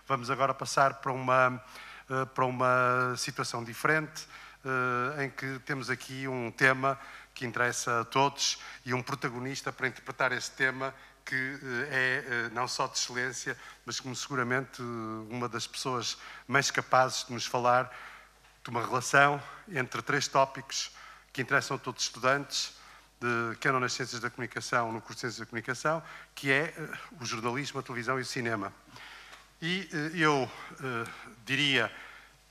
Vamos agora passar para uma situação diferente, em que temos aqui um tema que interessa a todos e um protagonista para interpretar esse tema que é não só de excelência, mas como seguramente uma das pessoas mais capazes de nos falar de uma relação entre três tópicos que interessam a todos os estudantes, que andam nas Ciências da Comunicação, no curso de Ciências da Comunicação, que é o jornalismo, a televisão e o cinema. E eu diria,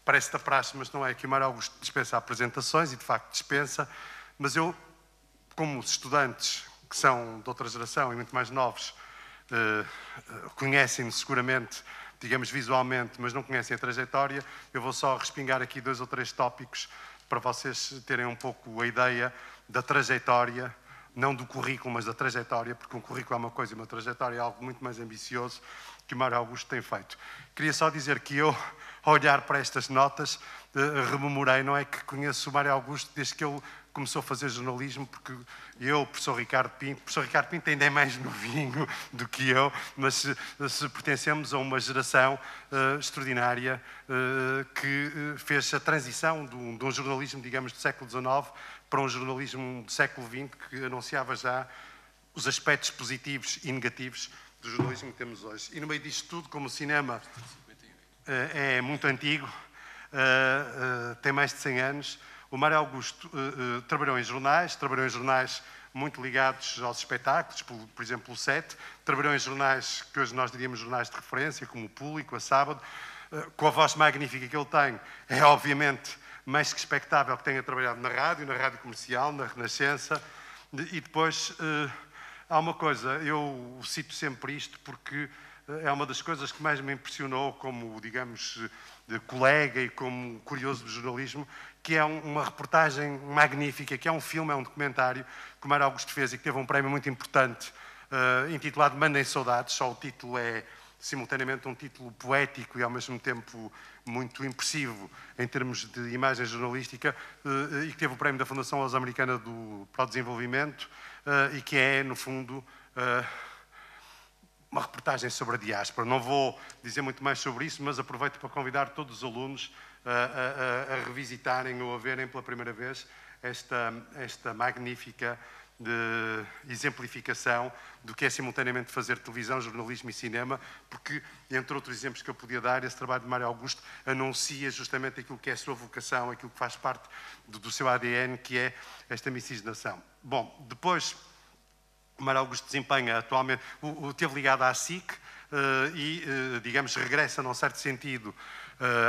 parece da praxe, mas não é, que o Mário Augusto dispensa apresentações, e de facto dispensa, mas eu, como os estudantes que são de outra geração e muito mais novos, conhecem-me seguramente, digamos visualmente, mas não conhecem a trajetória, eu vou só respingar aqui 2 ou 3 tópicos para vocês terem um pouco a ideia da trajetória, não do currículo, mas da trajetória, porque um currículo é uma coisa e uma trajetória é algo muito mais ambicioso que o Mário Augusto tem feito. Queria só dizer que eu, ao olhar para estas notas, rememorei, não é que conheço o Mário Augusto desde que ele começou a fazer jornalismo, porque eu, professor Ricardo Pinto ainda é mais novinho do que eu, mas se pertencemos a uma geração extraordinária que fez a transição de um jornalismo, digamos, do século XIX para um jornalismo do século XX, que anunciava já os aspectos positivos e negativos do jornalismo que temos hoje. E no meio disto tudo, como o cinema é muito antigo, tem mais de 100 anos, o Mário Augusto trabalhou em jornais muito ligados aos espetáculos, por exemplo o 7, trabalhou em jornais que hoje nós diríamos jornais de referência, como o Público, a Sábado, com a voz magnífica que ele tem, é obviamente mais que expectável que tenha trabalhado na rádio comercial, na Renascença, e depois há uma coisa, eu cito sempre isto porque é uma das coisas que mais me impressionou como, digamos, de colega e como curioso do jornalismo, que é uma reportagem magnífica, que é um filme, é um documentário que o Mário Augusto fez e que teve um prémio muito importante, intitulado Mandem Saudades. Só o título é simultaneamente um título poético e ao mesmo tempo muito impressivo em termos de imagem jornalística, e que teve o prémio da Fundação Luso-Americana para o Desenvolvimento, e que é, no fundo, uma reportagem sobre a diáspora. Não vou dizer muito mais sobre isso, mas aproveito para convidar todos os alunos a revisitarem ou a verem pela primeira vez esta magnífica exemplificação do que é simultaneamente fazer televisão, jornalismo e cinema, porque, entre outros exemplos que eu podia dar, esse trabalho de Mário Augusto anuncia justamente aquilo que é a sua vocação, aquilo que faz parte do seu ADN, que é esta miscigenação. Bom, depois o Mário Augusto desempenha atualmente, teve ligado à SIC e, digamos, regressa, num certo sentido,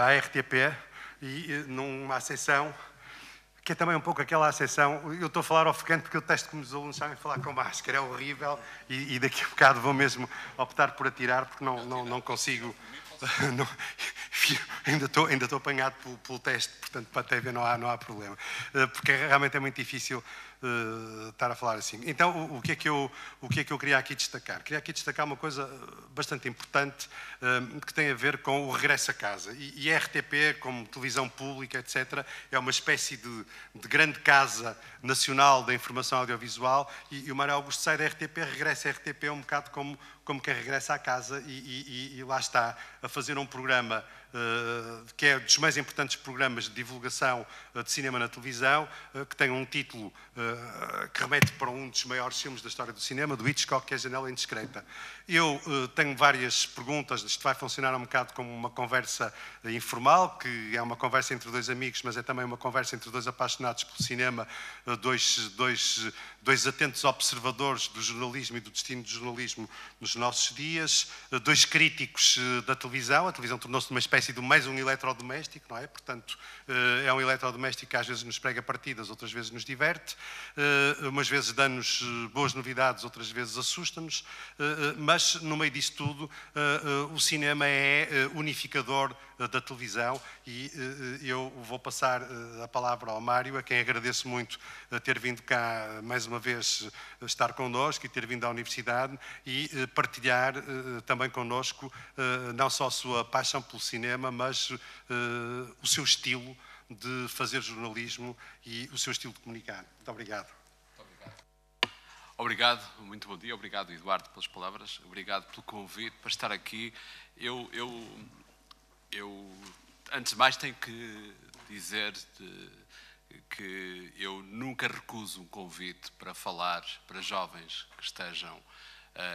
à RTP, e numa acessão que é também um pouco aquela acessão, eu estou a falar ofegante porque eu testo como os alunos sabem falar com máscara, é horrível, e daqui a bocado vou mesmo optar por atirar, porque não consigo, ainda estou apanhado pelo teste, portanto para a TV não há problema, porque realmente é muito difícil estar a falar assim. Então, o que é que eu queria aqui destacar? Queria aqui destacar uma coisa bastante importante que tem a ver com o regresso a casa. E a RTP, como televisão pública, etc., é uma espécie de grande casa nacional da informação audiovisual, e o Mário Augusto sai da RTP, regressa à RTP um bocado como quem regressa à casa, e lá está, a fazer um programa que é dos mais importantes programas de divulgação de cinema na televisão, que tem um título que remete para um dos maiores filmes da história do cinema, do Hitchcock, que é A Janela Indiscreta. Eu tenho várias perguntas, isto vai funcionar um bocado como uma conversa informal, que é uma conversa entre 2 amigos, mas é também uma conversa entre 2 apaixonados pelo cinema, dois atentos observadores do jornalismo e do destino do jornalismo nos nossos dias, 2 críticos da televisão. A televisão tornou-se uma espécie de mais um eletrodoméstico, não é? Portanto, é um eletrodoméstico que às vezes nos prega partidas, outras vezes nos diverte, umas vezes dá-nos boas novidades, outras vezes assusta-nos, mas no meio disso tudo o cinema é unificador da televisão, e eu vou passar a palavra ao Mário, a quem agradeço muito ter vindo cá mais uma vez estar connosco e ter vindo à Universidade e partilhar também connosco não só a sua paixão pelo cinema, mas o seu estilo de fazer jornalismo e o seu estilo de comunicar. Muito obrigado. Obrigado, muito bom dia. Obrigado, Eduardo, pelas palavras. Obrigado pelo convite para estar aqui. Eu Antes de mais tenho que dizer que eu nunca recuso um convite para falar para jovens que estejam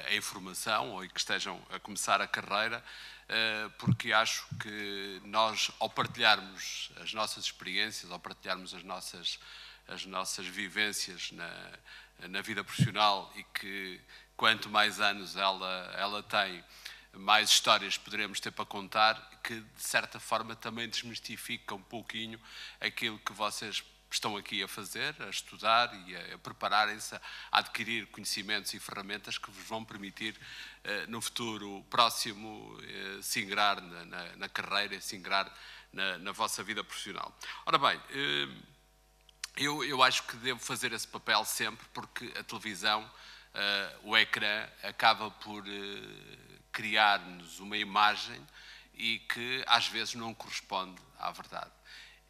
em formação ou que estejam a começar a carreira, porque acho que nós, ao partilharmos as nossas experiências, ao partilharmos as nossas vivências na vida profissional, e que quanto mais anos ela tem, mais histórias poderemos ter para contar, que de certa forma também desmistifica um pouquinho aquilo que vocês estão aqui a fazer, a estudar e a prepararem-se a adquirir conhecimentos e ferramentas que vos vão permitir, no futuro próximo, se ingrar na carreira, se ingrar na vossa vida profissional. Ora bem, eu acho que devo fazer esse papel sempre, porque a televisão, o ecrã, acaba por criar-nos uma imagem e que às vezes não corresponde à verdade.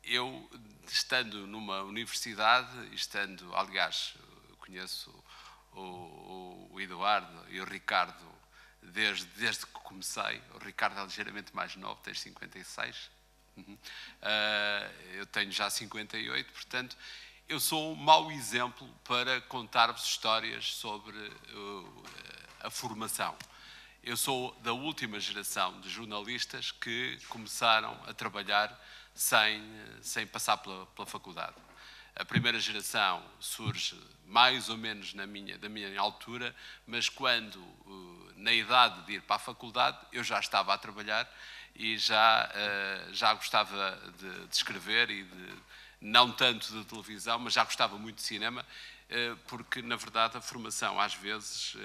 Eu, estando numa universidade, aliás, conheço o Eduardo e o Ricardo desde que comecei. O Ricardo é ligeiramente mais novo, tem 56. Eu tenho já 58, portanto, eu sou um mau exemplo para contar-vos histórias sobre a formação. Eu sou da última geração de jornalistas que começaram a trabalhar sem passar pela faculdade. A primeira geração surge mais ou menos da minha altura, mas quando, na idade de ir para a faculdade, eu já estava a trabalhar e já gostava de escrever e não tanto de televisão, mas já gostava muito de cinema, porque, na verdade, a formação, às vezes,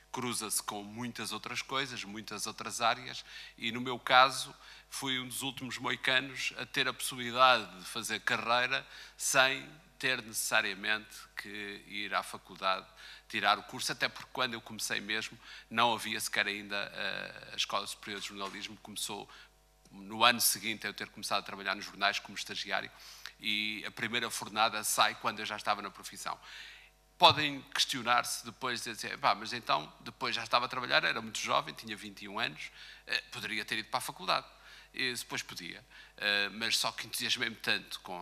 cruza-se com muitas outras coisas, muitas outras áreas, e, no meu caso, fui um dos últimos moicanos a ter a possibilidade de fazer carreira sem ter necessariamente que ir à faculdade, tirar o curso, até porque quando eu comecei mesmo, não havia sequer ainda a Escola Superior de Jornalismo. Começou no ano seguinte a eu ter começado a trabalhar nos jornais como estagiário, e a primeira fornada sai quando eu já estava na profissão. Podem questionar-se depois, dizer, mas então, depois já estava a trabalhar, era muito jovem, tinha 21 anos, poderia ter ido para a faculdade. E depois podia, mas só que entusiasmei-me tanto com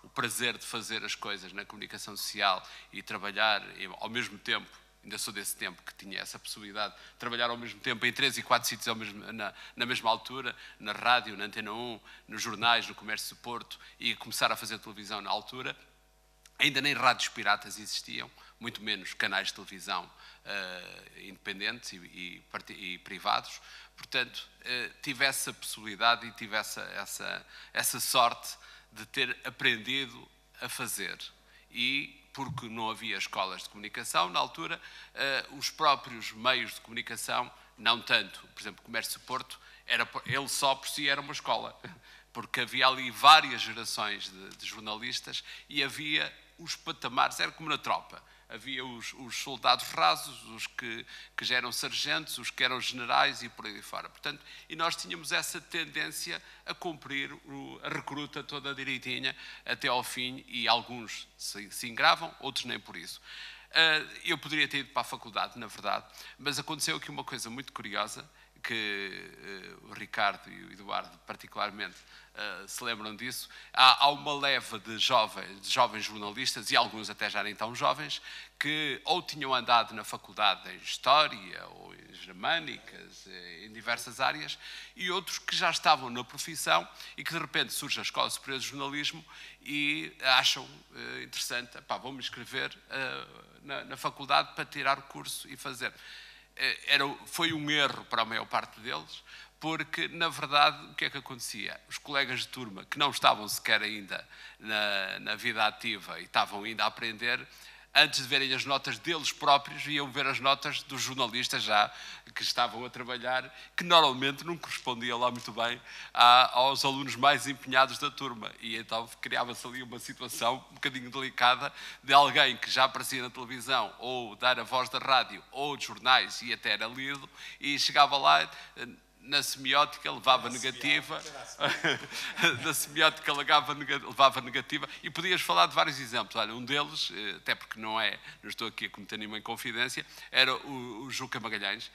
o prazer de fazer as coisas na comunicação social e trabalhar ao mesmo tempo. Ainda sou desse tempo que tinha essa possibilidade de trabalhar ao mesmo tempo em 3 e 4 sítios na mesma altura, na rádio, na Antena 1, nos jornais, no Comércio de Porto, e começar a fazer televisão na altura. Ainda nem rádios piratas existiam, muito menos canais de televisão independentes e privados. Portanto, tive essa possibilidade e tive essa sorte de ter aprendido a fazer. E, porque não havia escolas de comunicação, na altura, os próprios meios de comunicação, não tanto. Por exemplo, o Comércio de Porto, ele só por si era uma escola, porque havia ali várias gerações de jornalistas e havia os patamares, era como na tropa. Havia os soldados rasos, os que já eram sargentos, os que eram generais e por aí fora. Portanto, e nós tínhamos essa tendência a cumprir a recruta toda direitinha até ao fim, e alguns se ingravam, outros nem por isso. Eu poderia ter ido para a faculdade, na verdade, mas aconteceu aqui uma coisa muito curiosa, que o Ricardo e o Eduardo particularmente se lembram disso. Há uma leva de jovens jornalistas, e alguns até já nem tão jovens, que ou tinham andado na faculdade em História ou em Germânicas, em diversas áreas, e outros que já estavam na profissão e que de repente surge a Escola Superior de Jornalismo e acham interessante, vou-me inscrever na faculdade para tirar o curso e fazer. Foi um erro para a maior parte deles, porque, na verdade, o que é que acontecia? Os colegas de turma, que não estavam sequer ainda na vida ativa e estavam ainda a aprender, antes de verem as notas deles próprios, iam ver as notas dos jornalistas já que estavam a trabalhar, que normalmente não correspondia lá muito bem aos alunos mais empenhados da turma. E então criava-se ali uma situação um bocadinho delicada de alguém que já aparecia na televisão, ou dar a voz da rádio, ou de jornais, e até era lido, e chegava lá, na semiótica levava negativa, na semiótica levava negativa, e podias falar de vários exemplos. Olha, um deles, até porque não estou aqui a cometer nenhuma inconfidência, era o Juca Magalhães,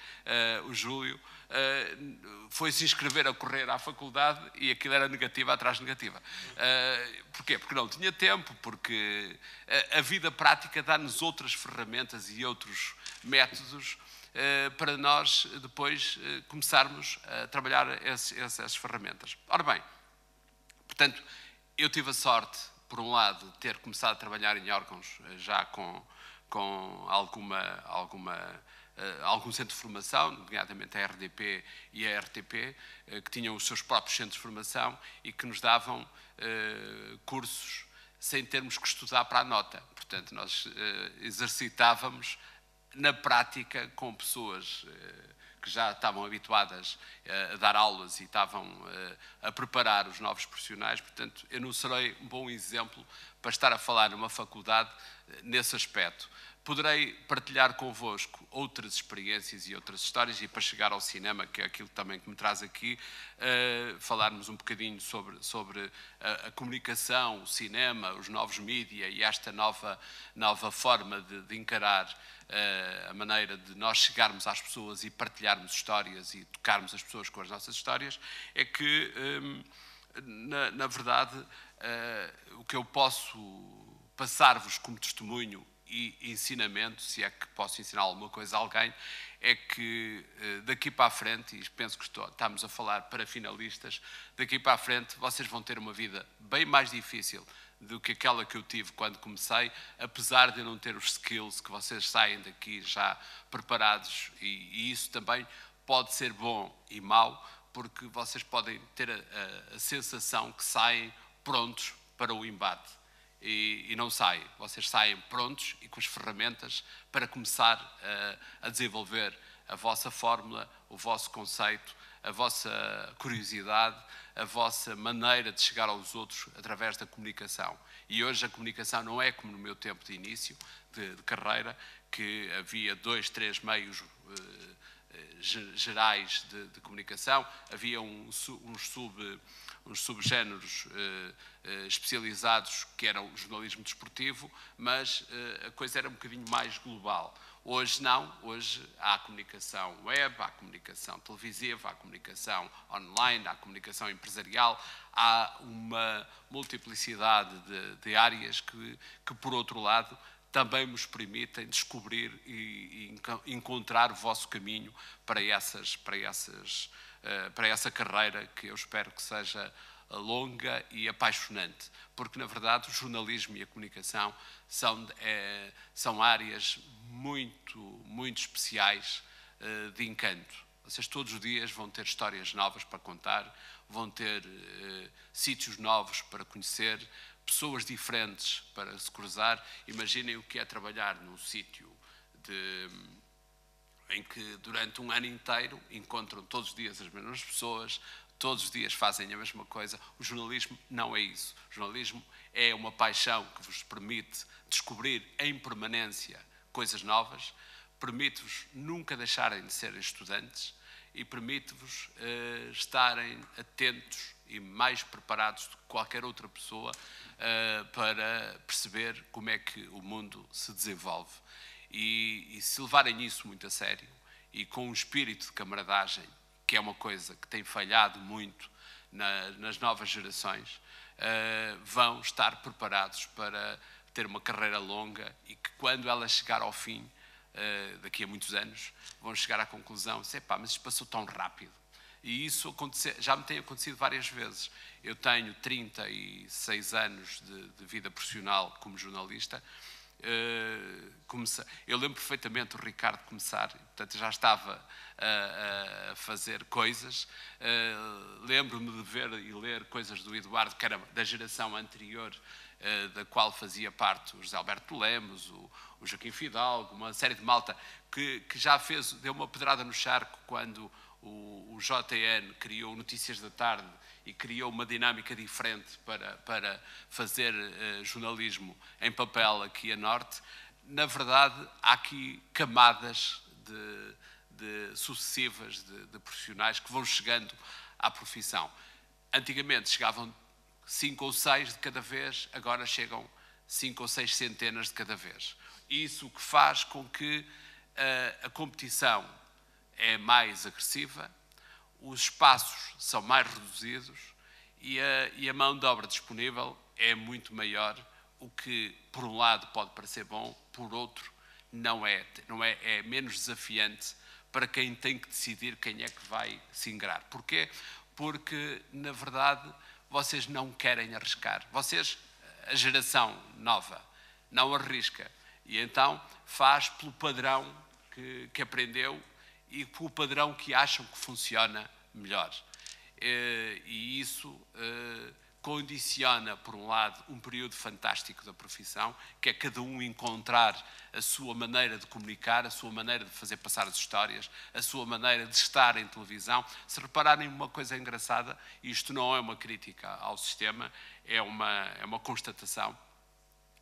o Júlio, foi se inscrever a correr à faculdade e aquilo era negativa atrás de negativa. Porquê? Porque não tinha tempo, porque a vida prática dá-nos outras ferramentas e outros métodos para nós depois começarmos a trabalhar essas ferramentas. Ora bem, portanto, eu tive a sorte, por um lado, de ter começado a trabalhar em órgãos já com algum centro de formação, nomeadamente a RDP e a RTP, que tinham os seus próprios centros de formação e que nos davam cursos sem termos que estudar para a nota. Portanto, nós exercitávamos na prática com pessoas que já estavam habituadas a dar aulas e estavam a preparar os novos profissionais. Portanto, eu não serei um bom exemplo para estar a falar numa faculdade nesse aspecto. Poderei partilhar convosco outras experiências e outras histórias, e para chegar ao cinema, que é aquilo também que me traz aqui, falarmos um bocadinho sobre a comunicação, o cinema, os novos mídia e esta nova forma de encarar a maneira de nós chegarmos às pessoas e partilharmos histórias e tocarmos as pessoas com as nossas histórias, é que, na verdade, o que eu posso passar-vos como testemunho e ensinamento, se é que posso ensinar alguma coisa a alguém, é que daqui para a frente, e penso que estamos a falar para finalistas, daqui para a frente vocês vão ter uma vida bem mais difícil do que aquela que eu tive quando comecei, apesar de eu não ter os skills que vocês saem daqui já preparados, e isso também pode ser bom e mau, porque vocês podem ter a sensação que saem prontos para o embate. E não saem. Vocês saem prontos e com as ferramentas para começar a desenvolver a vossa fórmula, o vosso conceito, a vossa curiosidade, a vossa maneira de chegar aos outros através da comunicação. E hoje a comunicação não é como no meu tempo de início de carreira, que havia 2, 3 meios gerais de comunicação, havia uns subgéneros especializados que eram o jornalismo desportivo, mas a coisa era um bocadinho mais global. Hoje não, hoje há a comunicação web, há a comunicação televisiva, há a comunicação online, há a comunicação empresarial, há uma multiplicidade de áreas que, por outro lado, também nos permitem descobrir e encontrar o vosso caminho para essa carreira que eu espero que seja longa e apaixonante, porque na verdade o jornalismo e a comunicação são áreas muito especiais de encanto. Vocês todos os dias vão ter histórias novas para contar, vão ter sítios novos para conhecer, pessoas diferentes para se cruzar. Imaginem o que é trabalhar num sítio em que durante um ano inteiro encontram todos os dias as mesmas pessoas, todos os dias fazem a mesma coisa. O jornalismo não é isso. O jornalismo é uma paixão que vos permite descobrir em permanência coisas novas, permite-vos nunca deixarem de ser estudantes e permite-vos estarem atentos e mais preparados do que qualquer outra pessoa para perceber como é que o mundo se desenvolve. E se levarem isso muito a sério e com um espírito de camaradagem, que é uma coisa que tem falhado muito nas novas gerações, vão estar preparados para ter uma carreira longa e que quando ela chegar ao fim, daqui a muitos anos, vão chegar à conclusão, mas isto passou tão rápido. E isso já me tem acontecido várias vezes. Eu tenho 36 anos de vida profissional como jornalista. Eu lembro perfeitamente o Ricardo começar, portanto já estava a fazer coisas. Lembro-me de ver e ler coisas do Eduardo, que era da geração anterior, da qual fazia parte o José Alberto Lemos, o Joaquim Fidalgo, uma série de malta que já deu uma pedrada no charco quando o JN criou Notícias da Tarde e criou uma dinâmica diferente para fazer jornalismo em papel aqui a norte. Na verdade, há aqui camadas sucessivas de profissionais que vão chegando à profissão. Antigamente chegavam 5 ou 6 de cada vez, agora chegam 5 ou 6 centenas de cada vez. Isso que faz com que a competição é mais agressiva, os espaços são mais reduzidos e a mão de obra disponível é muito maior, o que por um lado pode parecer bom, por outro é menos desafiante para quem tem que decidir quem é que vai se ingrar. Porquê? Porque, na verdade, vocês não querem arriscar. Vocês, a geração nova, não arrisca. E então faz pelo padrão que aprendeu e pelo padrão que acham que funciona melhor. E isso condiciona, por um lado, um período fantástico da profissão, que é cada um encontrar a sua maneira de comunicar, a sua maneira de fazer passar as histórias, a sua maneira de estar em televisão. Se repararem uma coisa engraçada, isto não é uma crítica ao sistema, é uma constatação.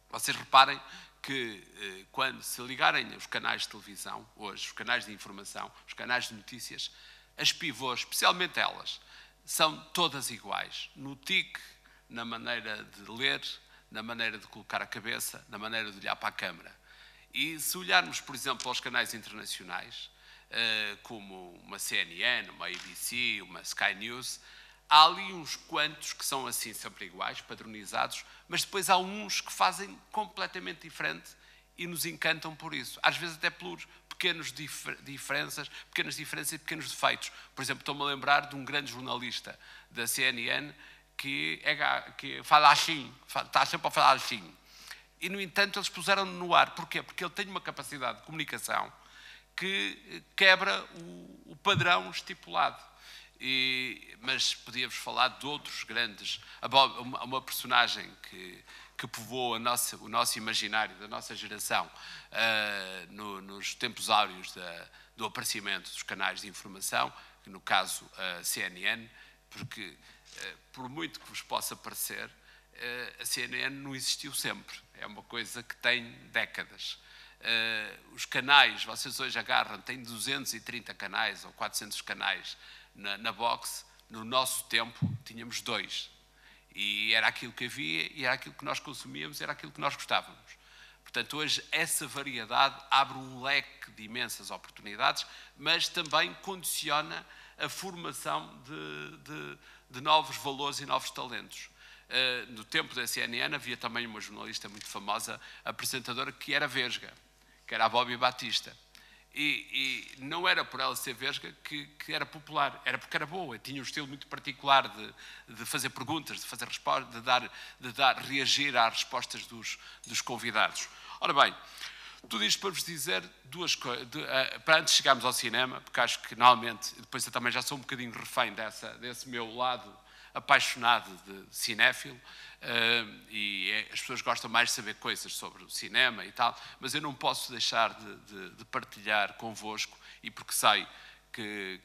Vocês reparem que quando se ligarem os canais de televisão, hoje, os canais de informação, os canais de notícias, as pivôs, especialmente elas, são todas iguais. No tique, na maneira de ler, na maneira de colocar a cabeça, na maneira de olhar para a câmara. E se olharmos, por exemplo, aos canais internacionais, como uma CNN, uma ABC, uma Sky News, há ali uns quantos que são assim sempre iguais, padronizados, mas depois há uns que fazem completamente diferente e nos encantam por isso. Às vezes até por pequenas diferenças e pequenos defeitos. Por exemplo, estou-me a lembrar de um grande jornalista da CNN que fala assim, está sempre a falar assim. E, no entanto, eles puseram-no no ar. Porquê? Porque ele tem uma capacidade de comunicação que quebra o padrão estipulado. Mas podíamos falar de outros grandes. Uma personagem que povoou o nosso imaginário, da nossa geração, nos tempos áureos do aparecimento dos canais de informação, no caso a CNN, porque, por muito que vos possa parecer, a CNN não existiu sempre. É uma coisa que tem décadas. Os canais, vocês hoje agarram, têm 230 canais ou 400 canais na box. No nosso tempo tínhamos 2. E era aquilo que havia, e era aquilo que nós consumíamos, era aquilo que nós gostávamos. Portanto, hoje essa variedade abre um leque de imensas oportunidades, mas também condiciona a formação de novos valores e novos talentos. No tempo da CNN havia também uma jornalista muito famosa, apresentadora, que era vesga, que era a Bobby Batista. E não era por ela ser vesga que era popular, era porque era boa, tinha um estilo muito particular de fazer perguntas, de fazer respostas, de reagir às respostas dos convidados. Ora bem, tudo isto para vos dizer duas coisas, para antes de chegarmos ao cinema, porque acho que normalmente, depois eu também já sou um bocadinho refém desse meu lado apaixonado de cinéfilo, e as pessoas gostam mais de saber coisas sobre o cinema e tal, mas eu não posso deixar de partilhar convosco, e porque sei que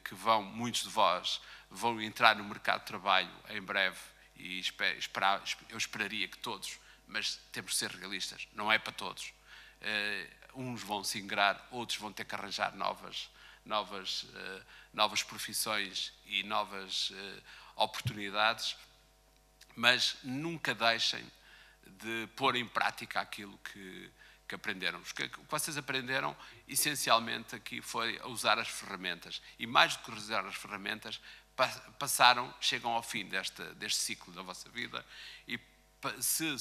muitos de vós vão entrar no mercado de trabalho em breve, e eu esperaria que todos, mas temos de ser realistas, não é para todos. Uns vão se ingrar, outros vão ter que arranjar novas profissões e novas oportunidades, mas nunca deixem de pôr em prática aquilo que aprenderam. O que vocês aprenderam, essencialmente, aqui foi a usar as ferramentas. E mais do que usar as ferramentas, chegam ao fim deste ciclo da vossa vida, e se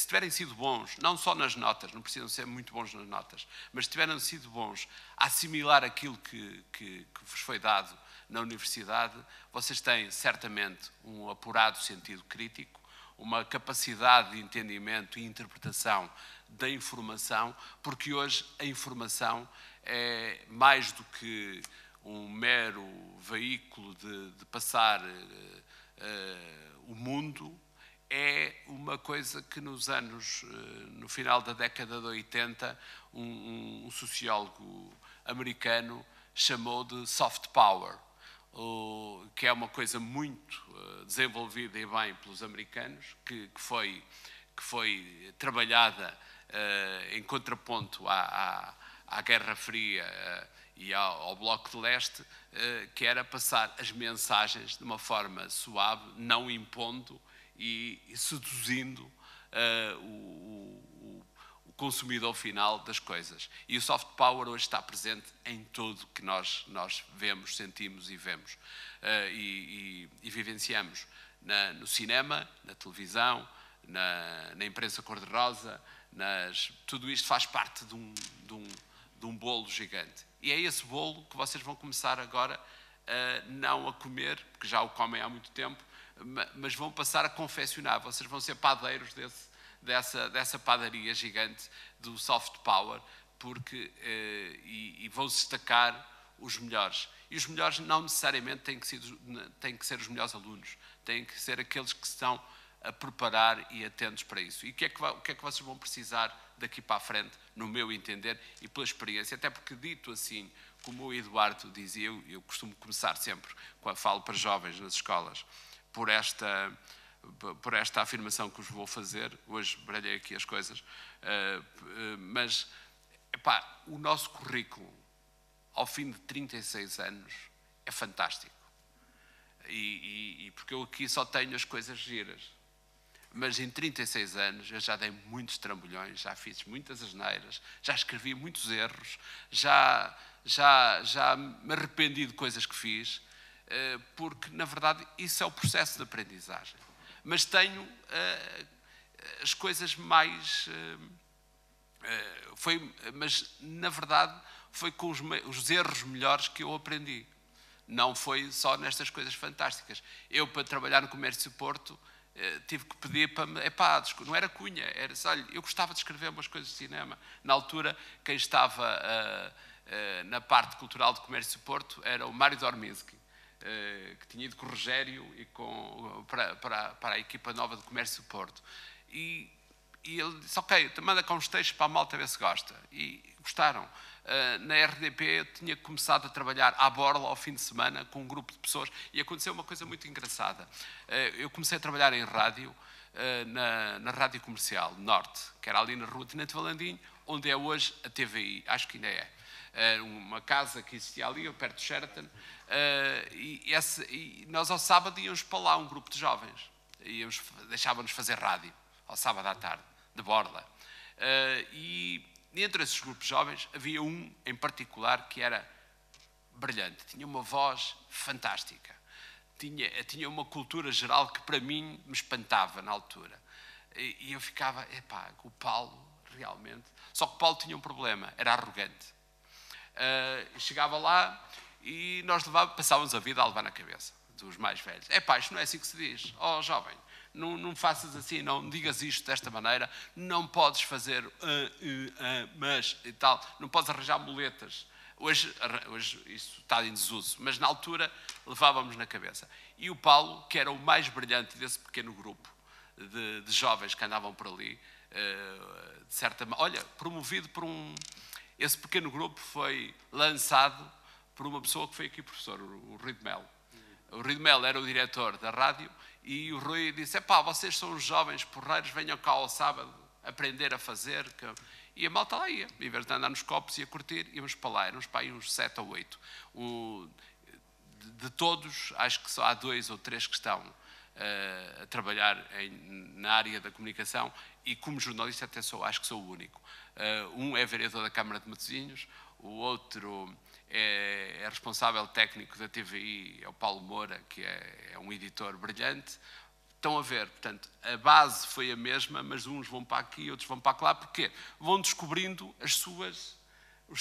tiverem sido bons, não só nas notas, não precisam ser muito bons nas notas, mas se tiverem sido bons a assimilar aquilo que vos foi dado na universidade, vocês têm certamente um apurado sentido crítico, uma capacidade de entendimento e interpretação da informação, porque hoje a informação é mais do que um mero veículo de passar o mundo. É uma coisa que no final da década de 80, um sociólogo americano chamou de soft power, que é uma coisa muito desenvolvida e bem pelos americanos, que foi trabalhada em contraponto à Guerra Fria e ao Bloco de Leste, que era passar as mensagens de uma forma suave, não impondo e seduzindo o consumidor final das coisas. E o soft power hoje está presente em tudo o que nós vemos, sentimos e vemos e vivenciamos. No cinema, na televisão, na imprensa cor-de-rosa, tudo isto faz parte de um bolo gigante. E é esse bolo que vocês vão começar agora não a comer, porque já o comem há muito tempo, mas vão passar a confeccionar. Vocês vão ser padeiros dessa padaria gigante do soft power, porque e vão destacar os melhores. E os melhores não necessariamente têm que ser os melhores alunos, têm que ser aqueles que estão a preparar e atentos para isso. E o que é que vocês vão precisar daqui para a frente, no meu entender e pela experiência? Até porque, dito assim, como o Eduardo dizia, eu costumo começar sempre, quando falo para jovens nas escolas, por esta afirmação que vos vou fazer. Hoje baralhei aqui as coisas, mas o nosso currículo, ao fim de 36 anos, é fantástico. E porque eu aqui só tenho as coisas giras. Mas em 36 anos eu já dei muitos trambolhões, já fiz muitas asneiras, já escrevi muitos erros, já me arrependi de coisas que fiz, porque, na verdade, isso é o processo de aprendizagem. Mas tenho as coisas mais... mas, na verdade, foi com os erros melhores que eu aprendi. Não foi só nestas coisas fantásticas. Eu, para trabalhar no Comércio de Porto, tive que pedir para me... não era cunha, era só, olha, eu gostava de escrever umas coisas de cinema. Na altura, quem estava na parte cultural do Comércio de Porto era o Mário Dorminski, que tinha ido com o Rogério e para a equipa nova do Comércio de Porto. E ele disse, ok, manda cá uns textos para a malta ver se gosta. E gostaram. Na RDP eu tinha começado a trabalhar à borla ao fim de semana com um grupo de pessoas e aconteceu uma coisa muito engraçada. Eu comecei a trabalhar em rádio, na Rádio Comercial Norte, que era ali na Rua Tenente Valandim, onde é hoje a TVI, acho que ainda é. Uma casa que existia ali, perto de Sheraton, e nós ao sábado íamos para lá, um grupo de jovens, deixávamos fazer rádio, ao sábado à tarde, de borla. E entre esses grupos jovens havia um em particular que era brilhante, tinha uma voz fantástica, tinha uma cultura geral que para mim me espantava na altura. E eu ficava, o Paulo realmente... Só que o Paulo tinha um problema, era arrogante. Chegava lá e nós passávamos a vida a levar na cabeça dos mais velhos. Isto não é assim que se diz. Oh, jovem, não faças assim, não digas isto desta maneira, não podes fazer mas e tal, não podes arranjar muletas. Hoje isso está em desuso, mas na altura levávamos na cabeça. E o Paulo, que era o mais brilhante desse pequeno grupo de jovens que andavam por ali, de certa maneira, olha, promovido por esse pequeno grupo foi lançado por uma pessoa que foi aqui professor, o Rui de Melo. O Rui de Melo era o diretor da rádio e o Rui disse, vocês são os jovens porreiros, venham cá ao sábado aprender a fazer. E a malta lá ia, em vez de andar nos copos e a curtir, íamos para lá, éramos para aí uns 7 ou 8. De todos, acho que só há 2 ou 3 que estão a trabalhar na área da comunicação e como jornalista até acho que sou o único. Um é vereador da Câmara de Matosinhos, o outro é responsável técnico da TVI, é o Paulo Moura, que é um editor brilhante. Estão a ver, portanto, a base foi a mesma, mas uns vão para aqui, outros vão para lá. Porquê? Vão descobrindo os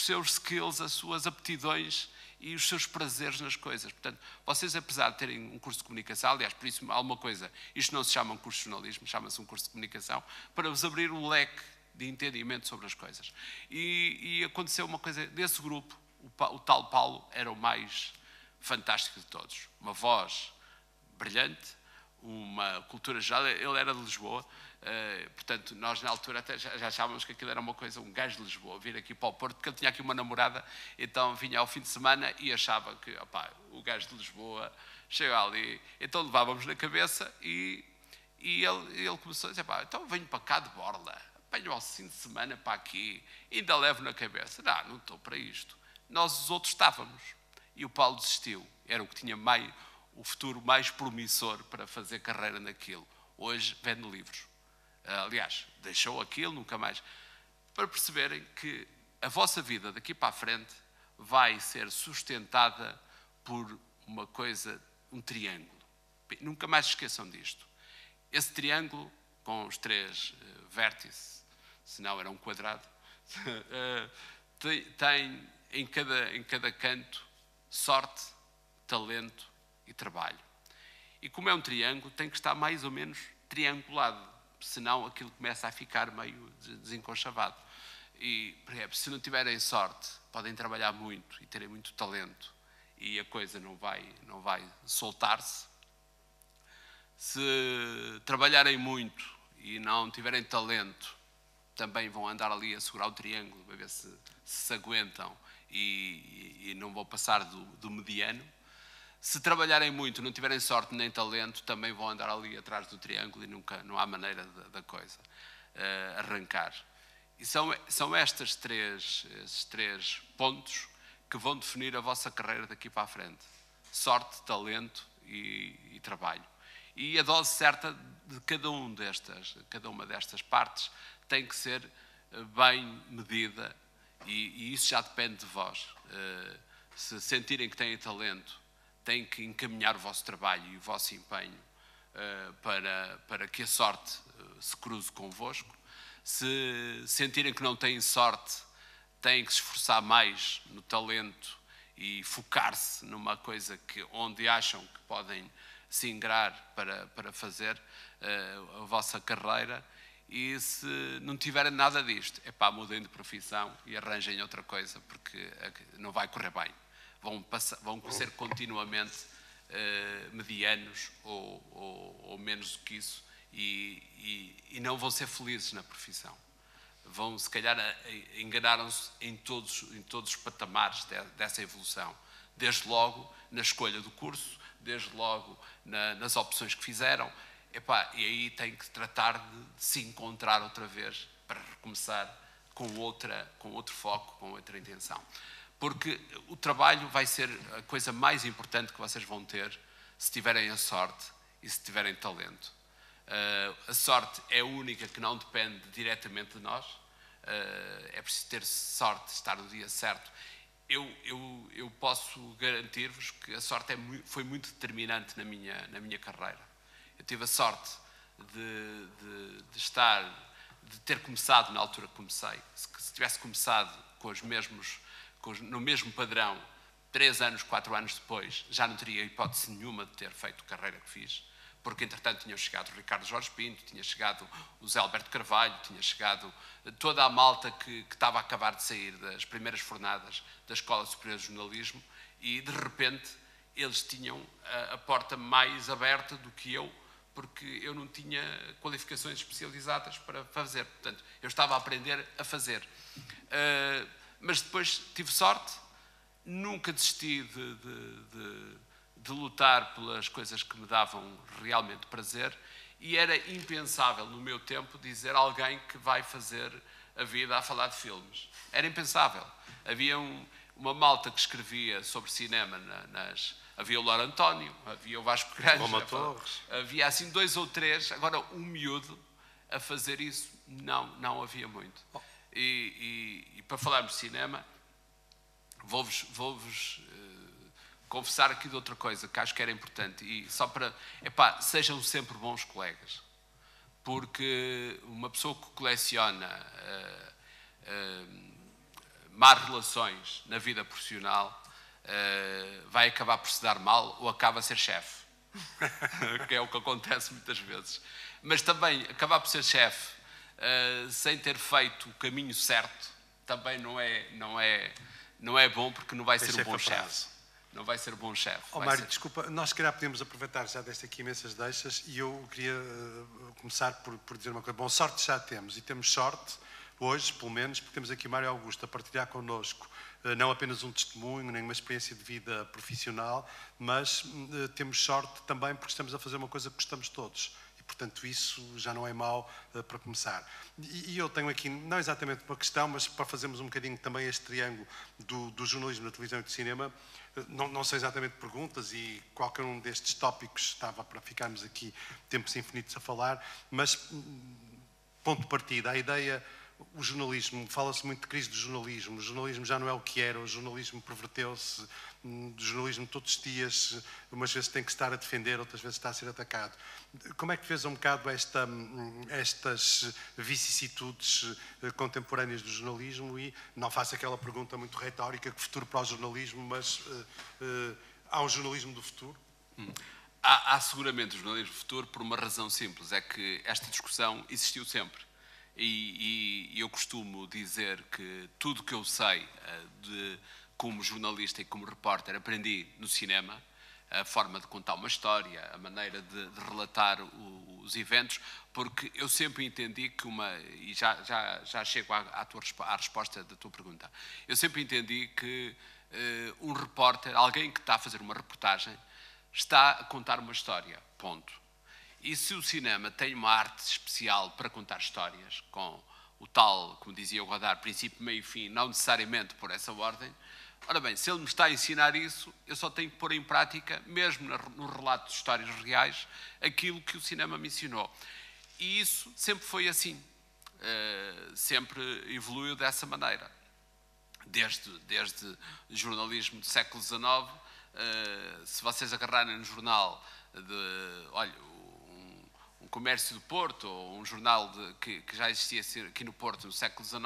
seus skills, as suas aptidões e os seus prazeres nas coisas. Portanto, vocês, apesar de terem um curso de comunicação, aliás, por isso, alguma coisa, isto não se chama um curso de jornalismo, chama-se um curso de comunicação, para vos abrir o leque de entendimento sobre as coisas. E aconteceu uma coisa desse grupo, o tal Paulo era o mais fantástico de todos. Uma voz brilhante, uma cultura geral, ele era de Lisboa, portanto, nós na altura até já achávamos que aquilo era uma coisa, um gajo de Lisboa, vir aqui para o Porto, porque ele tinha aqui uma namorada, então vinha ao fim de semana e achava que, o gajo de Lisboa chega ali, então levávamos na cabeça e ele começou a dizer, então venho para cá de borla, apanho ao fim de semana para aqui, ainda levo na cabeça, não estou para isto. nós os outros estávamos. E o Paulo desistiu. Era o que tinha o futuro mais promissor para fazer carreira naquilo. Hoje vende livros. Aliás, deixou aquilo, nunca mais. Para perceberem que a vossa vida daqui para a frente vai ser sustentada por uma coisa, um triângulo. Nunca mais se esqueçam disto. Esse triângulo, com os 3 vértices, senão era um quadrado, tem em cada canto sorte, talento e trabalho. E como é um triângulo, tem que estar mais ou menos triangulado, senão aquilo começa a ficar meio desenconchavado. E, por exemplo, se não tiverem sorte, podem trabalhar muito e terem muito talento e a coisa não vai soltar-se. Se trabalharem muito e não tiverem talento, também vão andar ali a segurar o triângulo para ver se aguentam e não vão passar do mediano. Se trabalharem muito, não tiverem sorte nem talento, também vão andar ali atrás do triângulo e não há maneira da coisa arrancar. E são estes três pontos que vão definir a vossa carreira daqui para a frente. Sorte, talento e trabalho. E a dose certa de cada uma destas partes tem que ser bem medida e isso já depende de vós. Se sentirem que têm talento, têm que encaminhar o vosso trabalho e o vosso empenho para que a sorte se cruze convosco. Se sentirem que não têm sorte, têm que se esforçar mais no talento e focar-se numa coisa onde acham que podem se ingrar para fazer a vossa carreira. E se não tiverem nada disto, mudem de profissão e arranjem outra coisa, porque não vai correr bem. Vão ser continuamente medianos ou menos do que isso e não vão ser felizes na profissão. Vão, se calhar, enganaram-se em todos os patamares dessa evolução. Desde logo na escolha do curso, desde logo nas opções que fizeram. E aí tem que tratar de se encontrar outra vez para recomeçar com outro foco, com outra intenção. Porque o trabalho vai ser a coisa mais importante que vocês vão ter se tiverem a sorte e se tiverem talento. A sorte é a única que não depende diretamente de nós. É preciso ter sorte, estar no dia certo. Eu posso garantir-vos que a sorte foi muito determinante na minha carreira. Eu tive a sorte de ter começado na altura que comecei. Se tivesse começado no mesmo padrão 3 anos, 4 anos depois, já não teria hipótese nenhuma de ter feito a carreira que fiz, porque entretanto tinham chegado o Ricardo Jorge Pinto, tinha chegado o Zé Alberto Carvalho, tinha chegado toda a malta que estava a acabar de sair das primeiras fornadas da Escola Superior de Jornalismo e de repente eles tinham a porta mais aberta do que eu, porque eu não tinha qualificações especializadas para fazer. Portanto, eu estava a aprender a fazer. Mas depois tive sorte, nunca desisti de lutar pelas coisas que me davam realmente prazer e era impensável no meu tempo dizer a alguém que vai fazer a vida a falar de filmes. Era impensável. Havia uma malta que escrevia sobre cinema havia o Lauro António, havia o Vasco Granja, Roma Torres. Havia assim 2 ou 3, agora um miúdo a fazer isso, não havia muito. E para falarmos de cinema, vou-vos confessar aqui de outra coisa que acho que era importante, e só para, sejam sempre bons colegas, porque uma pessoa que coleciona más relações na vida profissional vai acabar por se dar mal ou acaba a ser chefe, que é o que acontece muitas vezes. Mas também acabar por ser chefe sem ter feito o caminho certo também não é bom, porque não vai ser um bom chefe. Não vai ser um bom chefe. Mário, desculpa, nós se calhar podemos aproveitar já deste aqui imensas deixas e eu queria começar por dizer uma coisa. Bom, sorte já temos, e temos sorte hoje, pelo menos, porque temos aqui o Mário Augusto a partilhar connosco não apenas um testemunho, nem uma experiência de vida profissional, mas temos sorte também porque estamos a fazer uma coisa que gostamos todos. E E, portanto, isso já não é mau para começar. E eu tenho aqui, não exatamente uma questão, mas para fazermos um bocadinho também este triângulo do jornalismo, da televisão e do cinema, não são exatamente perguntas e qualquer um destes tópicos estava para ficarmos aqui tempos infinitos a falar, mas ponto de partida, a ideia, o jornalismo, fala-se muito de crise do jornalismo, o jornalismo já não é o que era, o jornalismo perverteu-se, o jornalismo todos os dias, umas vezes tem que estar a defender, outras vezes está a ser atacado. Como é que vês um bocado estas vicissitudes contemporâneas do jornalismo? E não faço aquela pergunta muito retórica, que futuro para o jornalismo, mas há um jornalismo do futuro? Há seguramente o jornalismo do futuro por uma razão simples, é que esta discussão existiu sempre. E eu costumo dizer que tudo o que eu sei como jornalista e como repórter aprendi no cinema, a forma de contar uma história, a maneira de relatar os eventos, porque eu sempre entendi que e já chego à resposta da tua pergunta, eu sempre entendi que um repórter, alguém que está a fazer uma reportagem, está a contar uma história, ponto. E se o cinema tem uma arte especial para contar histórias, com o tal, como dizia o Godard, princípio, meio e fim, não necessariamente por essa ordem, ora bem, se ele me está a ensinar isso, eu só tenho que pôr em prática, mesmo no relato de histórias reais, aquilo que o cinema me ensinou. E isso sempre foi assim, sempre evoluiu dessa maneira. Desde jornalismo do século XIX, se vocês agarrarem no jornal um Comércio do Porto, ou um jornal que já existia aqui no Porto no século XIX,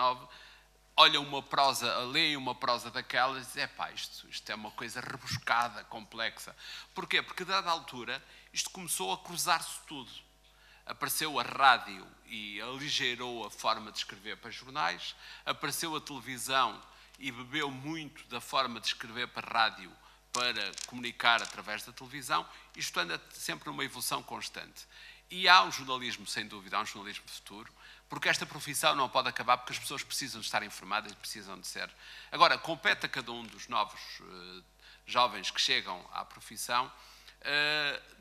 olham uma prosa, leem uma prosa daquelas e dizem, isto é uma coisa rebuscada, complexa. Porquê? Porque, a dada altura, isto começou a cruzar-se tudo. Apareceu a rádio e aligeirou a forma de escrever para jornais, apareceu a televisão e bebeu muito da forma de escrever para rádio para comunicar através da televisão. Isto anda sempre numa evolução constante. E há um jornalismo, sem dúvida, há um jornalismo de futuro, porque esta profissão não pode acabar, porque as pessoas precisam de estar informadas e precisam de ser. Agora, compete a cada um dos novos jovens que chegam à profissão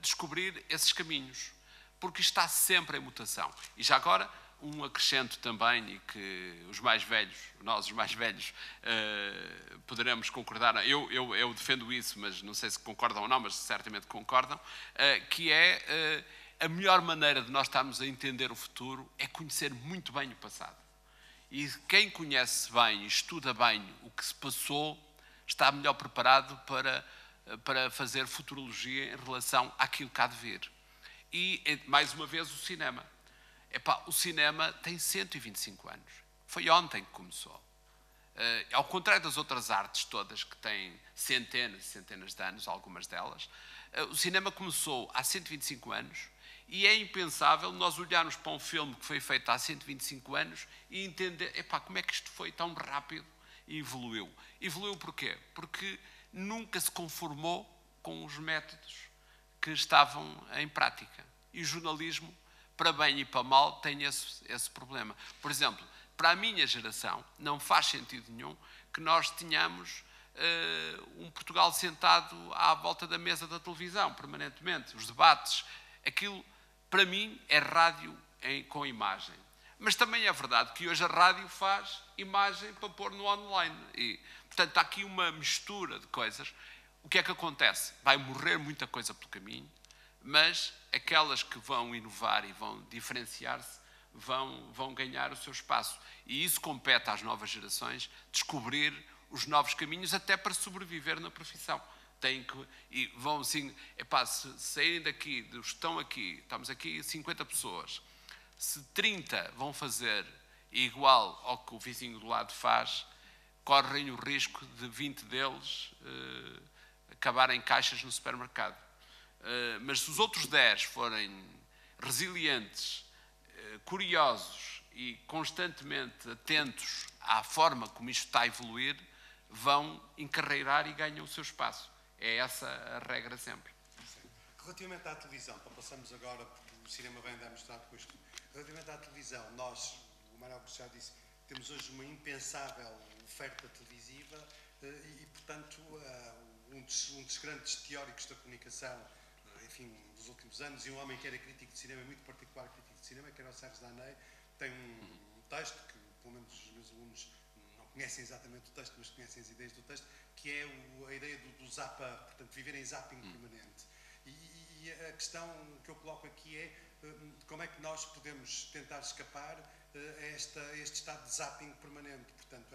descobrir esses caminhos, porque está sempre em mutação. E já agora, um acrescento também, e que os mais velhos, nós os mais velhos, poderemos concordar, eu defendo isso, mas não sei se concordam ou não, mas certamente concordam, que é a melhor maneira de nós estarmos a entender o futuro é conhecer muito bem o passado. E quem conhece bem, estuda bem o que se passou, está melhor preparado para fazer futurologia em relação àquilo que há de vir. E, mais uma vez, o cinema. O cinema tem 125 anos. Foi ontem que começou. Ao contrário das outras artes todas, que têm centenas e centenas de anos, algumas delas, o cinema começou há 125 anos e é impensável nós olharmos para um filme que foi feito há 125 anos e entender, como é que isto foi tão rápido e evoluiu. Evoluiu porquê? Porque nunca se conformou com os métodos que estavam em prática. E o jornalismo, para bem e para mal, tem esse problema. Por exemplo, para a minha geração, não faz sentido nenhum que nós tenhamos um Portugal sentado à volta da mesa da televisão, permanentemente. Os debates, aquilo, para mim, é rádio com imagem. Mas também é verdade que hoje a rádio faz imagem para pôr no online. E, portanto, há aqui uma mistura de coisas. O que é que acontece? Vai morrer muita coisa pelo caminho, mas aquelas que vão inovar e vão diferenciar-se vão ganhar o seu espaço. E isso compete às novas gerações descobrir os novos caminhos até para sobreviver na profissão. E vão assim, se saírem daqui, estamos aqui 50 pessoas, se 30 vão fazer igual ao que o vizinho do lado faz, correm o risco de 20 deles acabarem em caixas no supermercado. Mas se os outros 10 forem resilientes, curiosos e constantemente atentos à forma como isto está a evoluir, vão encarreirar e ganham o seu espaço. É essa a regra sempre. Relativamente à televisão, passamos agora, porque o cinema vem andar misturado com isto. Relativamente à televisão, nós, o Manuel já disse, temos hoje uma impensável oferta televisiva e portanto, um dos grandes teóricos da comunicação, enfim, dos últimos anos, e um homem que era crítico de cinema, muito particular crítico de cinema, que era o Sérgio Daney, tem um texto que, pelo menos os meus alunos não conhecem exatamente o texto, mas conhecem as ideias do texto, que é a ideia do zapa, portanto, viver em zapping permanente. E a questão que eu coloco aqui é como é que nós podemos tentar escapar a este estado de zapping permanente, portanto,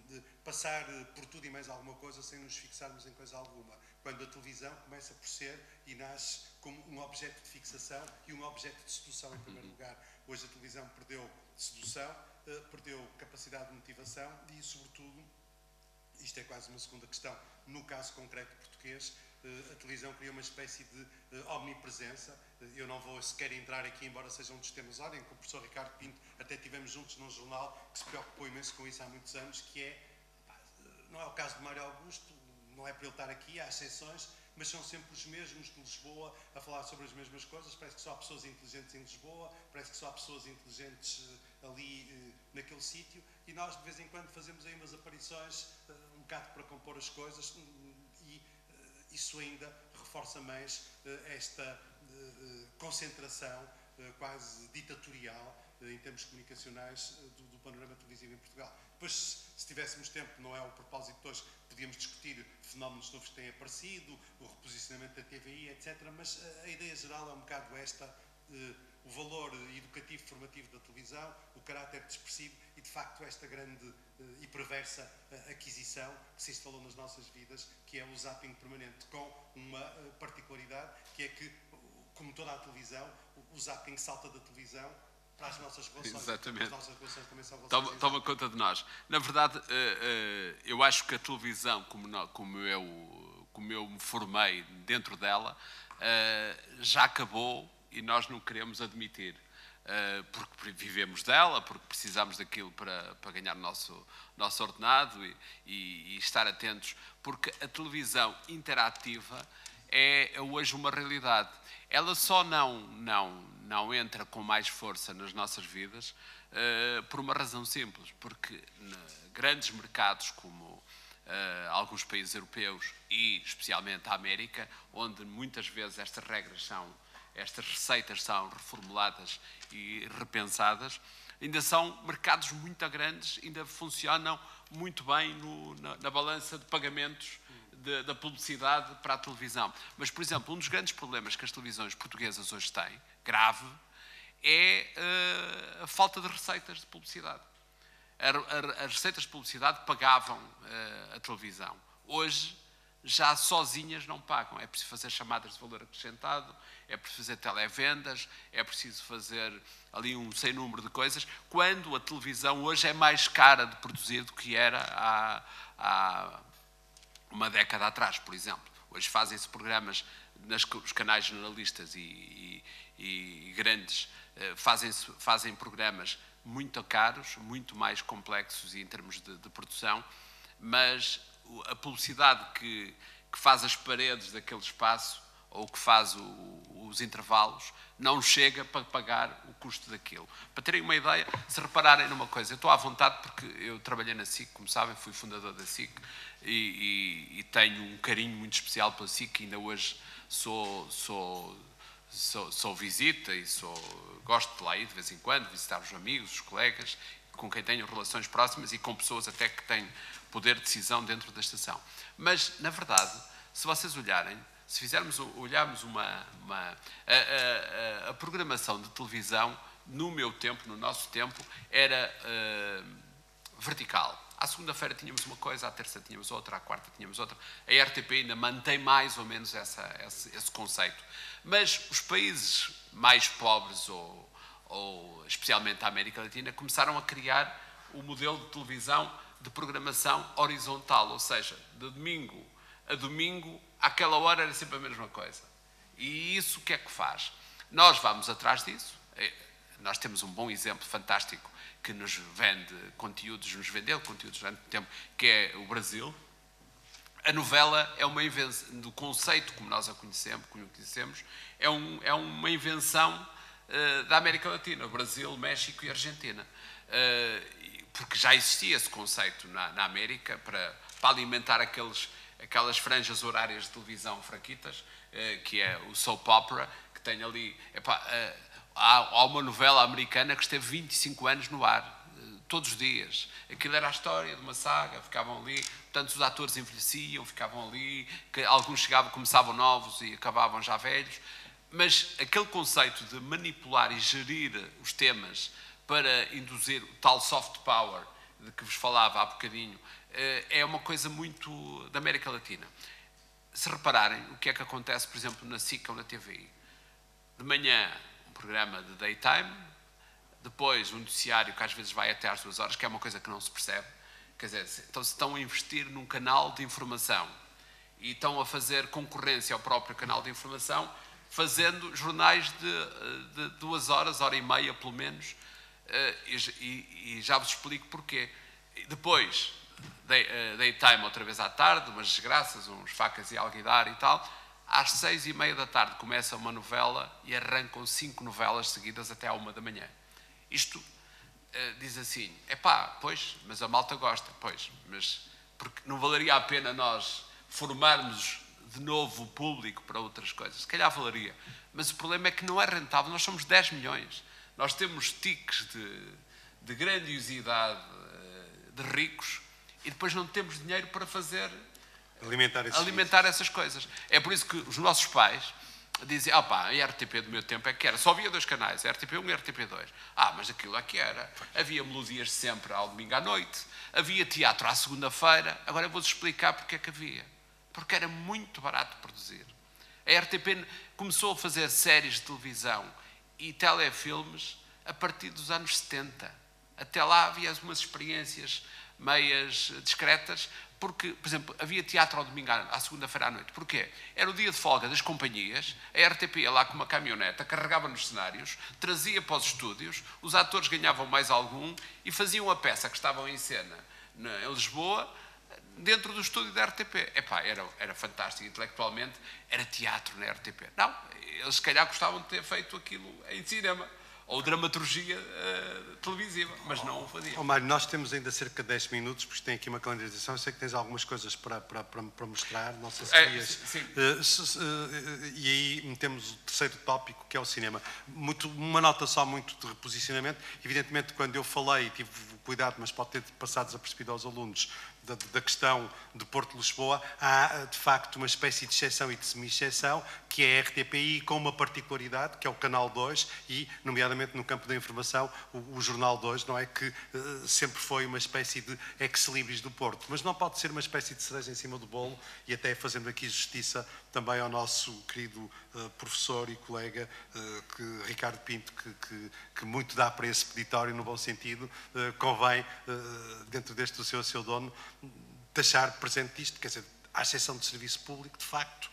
de passar por tudo e mais alguma coisa sem nos fixarmos em coisa alguma, quando a televisão começa por ser e nasce como um objeto de fixação e um objeto de sedução em primeiro lugar. Hoje a televisão perdeu sedução, perdeu capacidade de motivação e, sobretudo, isto é quase uma segunda questão, no caso concreto português, a televisão cria uma espécie de omnipresença. Eu não vou sequer entrar aqui, embora seja um dos temas, olhem, com o professor Ricardo Pinto, até tivemos juntos num jornal que se preocupou imenso com isso há muitos anos, que é, não é o caso de Mário Augusto, não é para ele estar aqui, há exceções, mas são sempre os mesmos de Lisboa a falar sobre as mesmas coisas. Parece que só há pessoas inteligentes em Lisboa, parece que só há pessoas inteligentes ali naquele sítio, e nós de vez em quando fazemos aí umas aparições um bocado para compor as coisas, e isso ainda reforça mais esta concentração quase ditatorial em termos comunicacionais do panorama televisivo em Portugal. Depois, se tivéssemos tempo, não é o propósito de hoje, podíamos discutir fenómenos novos que têm aparecido, o reposicionamento da TVI, etc. Mas a ideia geral é um bocado esta, o valor educativo formativo da televisão, o caráter dispersivo e, de facto, esta grande e perversa aquisição que se instalou nas nossas vidas, que é o zapping permanente, com uma particularidade, que é que, como toda a televisão, o zapping salta da televisão para as nossas relações. Exatamente. As nossas relações também são relações. Toma conta de nós. Na verdade, eu acho que a televisão, como eu me formei dentro dela, já acabou e nós não queremos admitir. Porque vivemos dela, porque precisamos daquilo para ganhar o nosso ordenado e estar atentos, porque a televisão interativa é hoje uma realidade. Ela só não entra com mais força nas nossas vidas por uma razão simples, porque grandes mercados como alguns países europeus e especialmente a América, onde muitas vezes estas receitas são reformuladas e repensadas, ainda são mercados muito grandes, ainda funcionam muito bem na balança de pagamentos da publicidade para a televisão. Mas, por exemplo, um dos grandes problemas que as televisões portuguesas hoje têm, grave, é a falta de receitas de publicidade. As receitas de publicidade pagavam a televisão. Hoje, já sozinhas não pagam. É preciso fazer chamadas de valor acrescentado, é preciso fazer televendas, é preciso fazer ali um sem número de coisas, quando a televisão hoje é mais cara de produzir do que era há uma década atrás, por exemplo. Hoje fazem-se programas nos canais jornalistas e grandes, fazem programas muito caros, muito mais complexos em termos de produção, mas a publicidade que faz as paredes daquele espaço ou que faz os intervalos não chega para pagar o custo daquilo. Para terem uma ideia, se repararem numa coisa, eu estou à vontade porque eu trabalhei na SIC, como sabem, fui fundador da SIC e tenho um carinho muito especial pela SIC, ainda hoje sou visita e gosto de lá ir de vez em quando, visitar os amigos, os colegas, com quem tenho relações próximas e com pessoas até que têm poder de decisão dentro da estação. Mas, na verdade, se vocês olharem, se olharmos a programação de televisão, no meu tempo, no nosso tempo, era vertical. À segunda-feira tínhamos uma coisa, à terça tínhamos outra, à quarta tínhamos outra. A RTP ainda mantém mais ou menos esse conceito. Mas os países mais pobres, ou especialmente a América Latina, começaram a criar o modelo de televisão de programação horizontal, ou seja, de domingo a domingo, àquela hora era sempre a mesma coisa. E isso o que é que faz? Nós vamos atrás disso. Nós temos um bom exemplo fantástico que nos vendeu conteúdos durante o tempo, que é o Brasil. A novela é uma invenção, do conceito como nós a conhecemos, é uma invenção da América Latina, Brasil, México e Argentina. Porque já existia esse conceito na América para alimentar aquelas franjas horárias de televisão fraquitas, que é o soap opera, que tem ali... há uma novela americana que esteve 25 anos no ar, todos os dias. Aquilo era a história de uma saga, ficavam ali, portanto os atores envelheciam, ficavam ali, alguns chegavam, começavam novos e acabavam já velhos, mas aquele conceito de manipular e gerir os temas para induzir o tal soft power de que vos falava há bocadinho, é uma coisa muito da América Latina. Se repararem, o que é que acontece, por exemplo, na SIC ou na TVI? De manhã, um programa de daytime, depois um noticiário que às vezes vai até às 2 horas, que é uma coisa que não se percebe. Quer dizer, então se estão a investir num canal de informação e estão a fazer concorrência ao próprio canal de informação, fazendo jornais de 2 horas, hora e meia pelo menos, e já vos explico porquê. Depois, daytime outra vez à tarde, umas desgraças, uns facas e alguidar e tal. Às 6h30 da tarde começa uma novela e arrancam 5 novelas seguidas até à 1 da manhã. Isto diz assim, pois, mas a malta gosta, pois, mas porque não valeria a pena nós formarmos de novo o público para outras coisas? Se calhar valeria, mas o problema é que não é rentável, nós somos 10 milhões, nós temos tiques de grandiosidade de ricos e depois não temos dinheiro para fazer... Alimentar essas coisas. É por isso que os nossos pais dizem, a RTP do meu tempo é que era, só havia 2 canais, RTP1 e RTP2. Mas aquilo é que era. Havia melodias sempre ao domingo à noite, havia teatro à segunda-feira. Agora eu vou-vos explicar porque é que havia. Porque era muito barato produzir. A RTP começou a fazer séries de televisão e telefilmes a partir dos anos 70. Até lá havia umas experiências meias discretas, porque, por exemplo, havia teatro ao domingo à segunda-feira à noite. Porquê? Era o dia de folga das companhias, a RTP ia lá com uma caminhoneta, carregava nos cenários, trazia para os estúdios, os atores ganhavam mais algum e faziam a peça que estavam em cena em Lisboa, dentro do estúdio da RTP. Era fantástico, intelectualmente, era teatro na RTP. Não, eles se calhar gostavam de ter feito aquilo em cinema, ou dramaturgia televisiva, mas não o faziam. Mário, nós temos ainda cerca de 10 minutos, porque tem aqui uma calendarização. Eu sei que tens algumas coisas para mostrar, não sei se querias. E aí metemos o terceiro tópico, que é o cinema. Uma nota só muito de reposicionamento. Evidentemente, quando eu falei, tive cuidado, mas pode ter passado desapercebido aos alunos, da questão de Porto de Lisboa, há de facto uma espécie de exceção e de semi-exceção, que é a RTPI, com uma particularidade, que é o Canal 2 e, nomeadamente no campo da informação, o Jornal 2, não é, que sempre foi uma espécie de ex-libris do Porto, mas não pode ser uma espécie de cereja em cima do bolo, e até fazendo aqui justiça também ao nosso querido professor e colega Ricardo Pinto, que muito dá para esse peditório no bom sentido, convém, dentro deste do seu dono, deixar presente isto, quer dizer, à exceção do serviço público, de facto,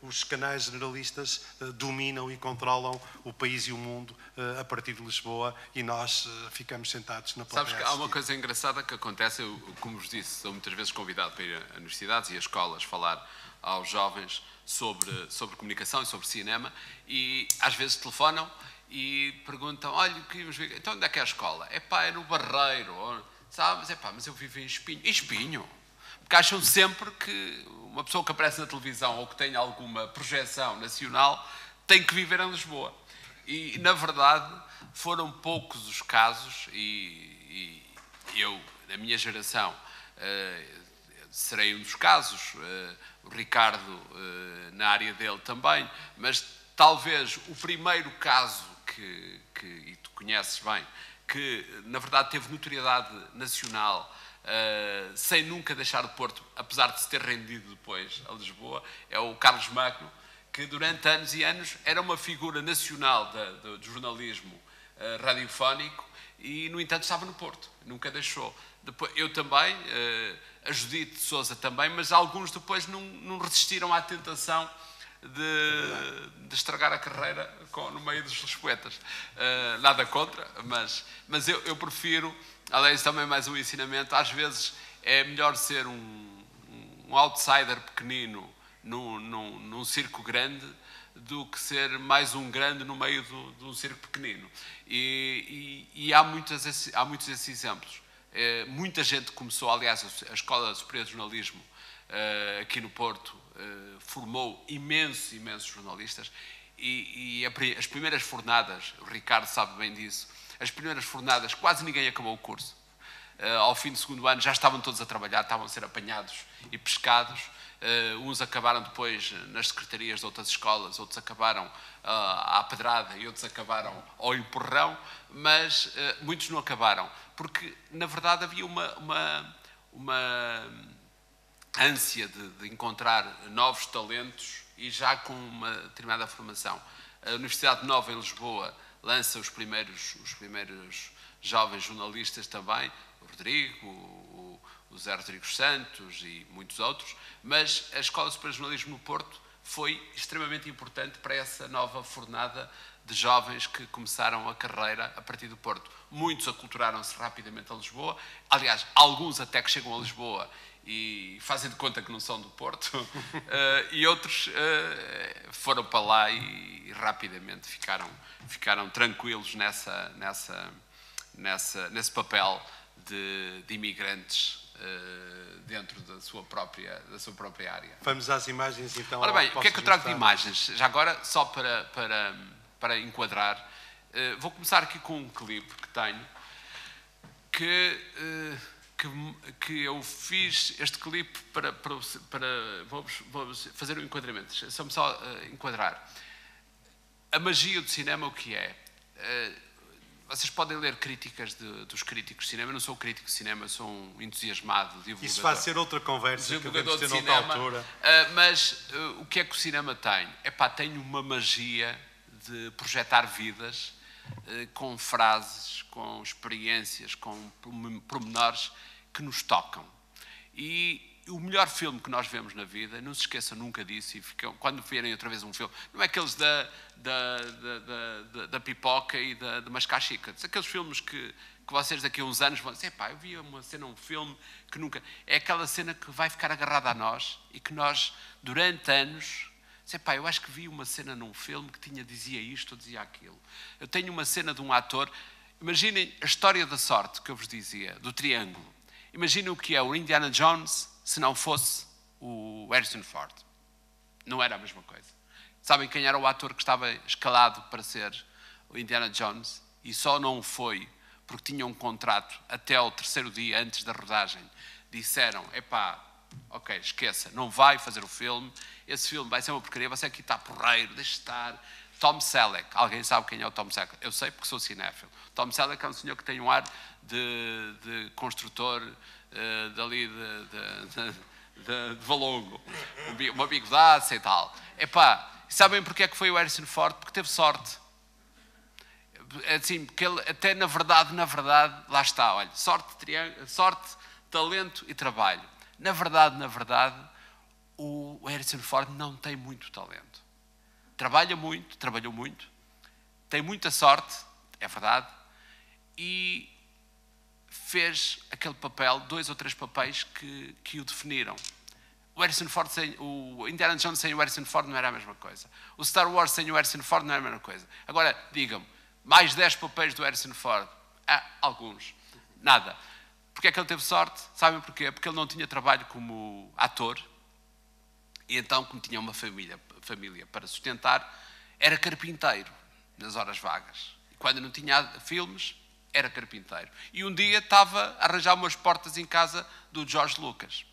os canais generalistas dominam e controlam o país e o mundo a partir de Lisboa, e nós ficamos sentados na plateia. Sabes que há uma coisa engraçada que acontece, eu, como vos disse, sou muitas vezes convidado para ir a universidades e a escolas falar aos jovens sobre comunicação e sobre cinema, e às vezes telefonam e perguntam, olha, queríamos ver, então onde é que é a escola? É no Barreiro, sabe? Mas eu vivo em Espinho. Em Espinho? Porque acham sempre que uma pessoa que aparece na televisão ou que tem alguma projeção nacional tem que viver em Lisboa. E, na verdade, foram poucos os casos, e eu, da minha geração, serei um dos casos, o Ricardo na área dele também, mas talvez o primeiro caso e tu conheces bem, que na verdade teve notoriedade nacional, sem nunca deixar o Porto, apesar de se ter rendido depois a Lisboa, é o Carlos Magno, que durante anos e anos era uma figura nacional do jornalismo radiofónico e, no entanto, estava no Porto, nunca deixou. Depois, eu também, a Judite de Sousa também, mas alguns depois não resistiram à tentação de estragar a carreira no meio dos lisboetas. Nada contra, mas eu prefiro, além disso também mais um ensinamento, às vezes é melhor ser um outsider pequenino num circo grande do que ser mais um grande no meio de um circo pequenino. E há muitos esses exemplos. Muita gente começou, aliás, a Escola Superior de Jornalismo aqui no Porto, formou imensos jornalistas e as primeiras fornadas, o Ricardo sabe bem disso, as primeiras fornadas quase ninguém acabou o curso. Ao fim do segundo ano já estavam todos a trabalhar, estavam a ser apanhados e pescados. Uns acabaram depois nas secretarias de outras escolas, outros acabaram à pedrada e outros acabaram ao empurrão, mas muitos não acabaram, porque na verdade havia uma ânsia de encontrar novos talentos e já com uma determinada formação. A Universidade Nova em Lisboa lança os primeiros jovens jornalistas também, o Rodrigo, o Zé Rodrigues Santos e muitos outros, mas a Escola Superior de Jornalismo no Porto foi extremamente importante para essa nova fornada de jovens que começaram a carreira a partir do Porto. Muitos aculturaram-se rapidamente a Lisboa, aliás, alguns até que chegam a Lisboa e fazem de conta que não são do Porto, e outros foram para lá e rapidamente ficaram tranquilos nesse papel de imigrantes dentro da sua própria área. Vamos às imagens então. Ora bem, o que é que eu trago de imagens? Já agora, só para enquadrar, vou começar aqui com um clipe que tenho, que eu fiz este clipe para vamos fazer um enquadramento. Deixa-me só enquadrar. A magia do cinema, o que é? Vocês podem ler críticas dos críticos de cinema. Eu não sou crítico de cinema, sou um entusiasmado divulgador. Isso vai ser outra conversa que devemos ter noutra altura. Mas o que é que o cinema tem? Tem uma magia de projetar vidas com frases, com experiências, com pormenores que nos tocam. E o melhor filme que nós vemos na vida, não se esqueçam nunca disso, e quando verem outra vez um filme, não é aqueles da pipoca e de mascar chicas, aqueles filmes que vocês daqui a uns anos vão dizer, eu vi uma cena, um filme que nunca... É aquela cena que vai ficar agarrada a nós e que nós, durante anos... eu acho que vi uma cena num filme que dizia isto ou dizia aquilo. Eu tenho uma cena de um ator... Imaginem a história da sorte que eu vos dizia, do triângulo. Imaginem o que é o Indiana Jones se não fosse o Harrison Ford. Não era a mesma coisa. Sabem quem era o ator que estava escalado para ser o Indiana Jones? E só não foi porque tinha um contrato até ao terceiro dia antes da rodagem. Disseram, ok, esqueça, não vai fazer o filme, esse filme vai ser uma porcaria, você aqui está porreiro, deixe estar. Tom Selleck, alguém sabe quem é o Tom Selleck? Eu sei porque sou cinéfilo. Tom Selleck é um senhor que tem um ar de construtor dali de Valongo, uma bigodaça e tal. Sabem porque é que foi o Harrison Ford? Porque teve sorte. Assim, porque ele até na verdade, lá está, olha, sorte, talento e trabalho. Na verdade, o Harrison Ford não tem muito talento. Trabalhou muito, tem muita sorte, é verdade, e fez aquele papel, 2 ou 3 papéis que o definiram. O Indiana Jones sem o Harrison Ford não era a mesma coisa. O Star Wars sem o Harrison Ford não era a mesma coisa. Agora, digam-me, mais 10 papéis do Harrison Ford? Alguns. Nada. Porquê é que ele teve sorte? Sabem porquê? Porque ele não tinha trabalho como ator, e então, como tinha uma família para sustentar, era carpinteiro nas horas vagas. E quando não tinha filmes, era carpinteiro. E um dia estava a arranjar umas portas em casa do George Lucas.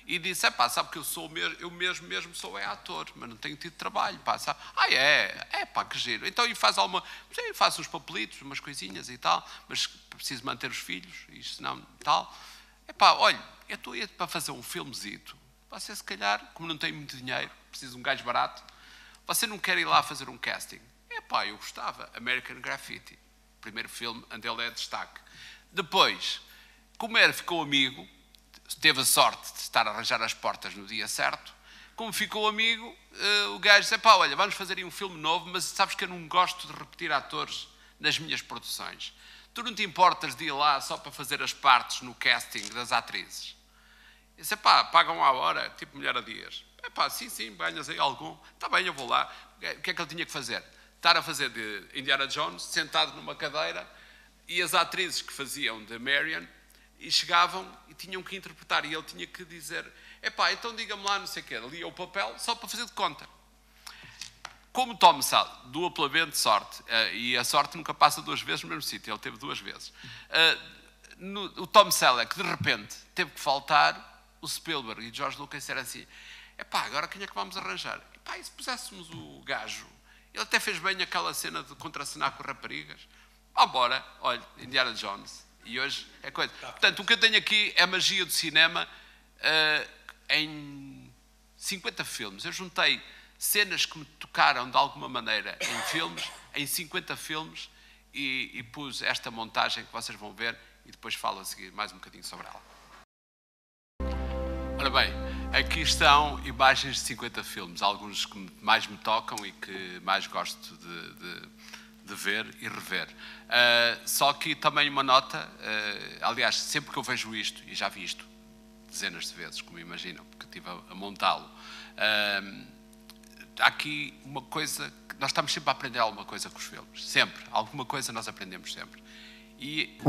E disse, sabe que eu mesmo sou ator, mas não tenho tido trabalho, sabe? Que giro. Então, e faço uns papelitos, umas coisinhas e tal, mas preciso manter os filhos, e senão tal. Olha, eu estou aí para fazer um filmezito. Você, se calhar, como não tem muito dinheiro, precisa de um gajo barato, você não quer ir lá fazer um casting? Eu gostava. American Graffiti. Primeiro filme, onde ele é destaque. Depois, como ficou amigo, teve a sorte de estar a arranjar as portas no dia certo, como ficou amigo, o gajo disse, olha, vamos fazer aí um filme novo, mas sabes que eu não gosto de repetir atores nas minhas produções. Tu não te importas de ir lá só para fazer as partes no casting das atrizes? Eu disse, pagam à hora, tipo Mulher a Dias. Sim, ganhas aí algum. Está bem, eu vou lá. O que é que ele tinha que fazer? Estar a fazer de Indiana Jones, sentado numa cadeira, e as atrizes que faziam de Marion, e chegavam e tinham que interpretar, e ele tinha que dizer, Epá, então diga-me lá, não sei o quê, ali é o papel, só para fazer de conta. Como Tom Selleck, duplamente sorte, e a sorte nunca passa 2 vezes no mesmo sítio, ele teve 2 vezes. O Tom Selleck, de repente, teve que faltar, o Spielberg e o George Lucas disseram assim, epá, agora quem é que vamos arranjar? Epá, e se puséssemos o gajo? Ele até fez bem aquela cena de contracenar com raparigas. Bora, olha, Indiana Jones. E hoje é coisa. Portanto, o que eu tenho aqui é a magia do cinema em 50 filmes. Eu juntei cenas que me tocaram de alguma maneira em filmes, em 50 filmes, e pus esta montagem que vocês vão ver e depois falo a seguir mais um bocadinho sobre ela. Ora bem, aqui estão imagens de 50 filmes, alguns que mais me tocam e que mais gosto de ver e rever. Só que também uma nota, aliás, sempre que eu vejo isto, e já vi isto dezenas de vezes, como imaginam, porque estive a montá-lo, há aqui uma coisa, que nós estamos sempre a aprender alguma coisa com os filmes, sempre, alguma coisa nós aprendemos sempre. E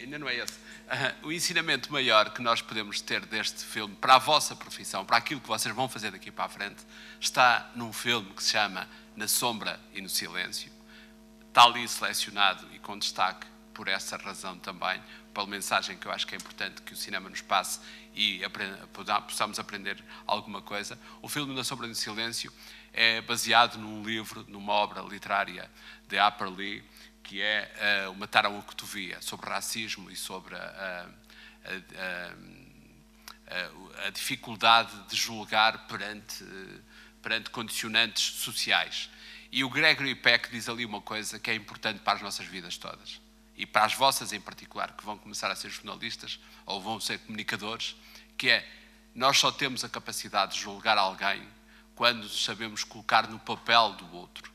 ainda não é esse. O ensinamento maior que nós podemos ter deste filme para a vossa profissão, para aquilo que vocês vão fazer daqui para a frente, está num filme que se chama Na Sombra e no Silêncio. Está ali selecionado e com destaque por essa razão também, pela mensagem que eu acho que é importante que o cinema nos passe e possamos aprender alguma coisa. O filme Na Sombra e no Silêncio é baseado num livro, numa obra literária de Harper Lee, que é o Matar a uma Cotovia, sobre racismo e sobre a dificuldade de julgar perante condicionantes sociais. E o Gregory Peck diz ali uma coisa que é importante para as nossas vidas todas, e para as vossas em particular, que vão começar a ser jornalistas ou vão ser comunicadores, que é, nós só temos a capacidade de julgar alguém quando nos sabemos colocar no papel do outro,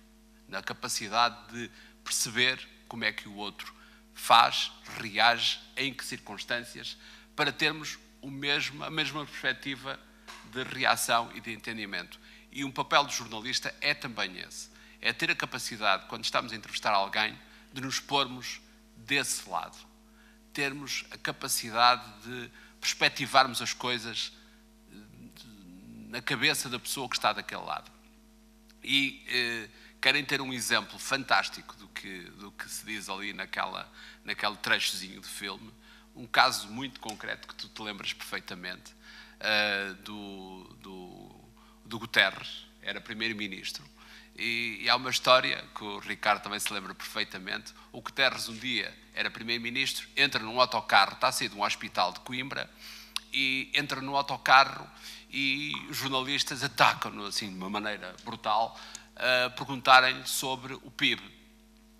na capacidade de perceber como é que o outro faz, reage, em que circunstâncias, para termos a mesma perspectiva de reação e de entendimento. E um papel do jornalista é também esse. É ter a capacidade, quando estamos a entrevistar alguém, de nos pormos desse lado. Termos a capacidade de perspectivarmos as coisas na cabeça da pessoa que está daquele lado. E querem ter um exemplo fantástico do que se diz ali naquele trechozinho de filme, um caso muito concreto que tu te lembras perfeitamente, do Guterres, era primeiro-ministro. E há uma história que o Ricardo também se lembra perfeitamente. O Guterres um dia era primeiro-ministro, entra num autocarro, está a sair de um hospital de Coimbra, e entra no autocarro e os jornalistas atacam-no assim de uma maneira brutal, a perguntarem-lhe sobre o PIB.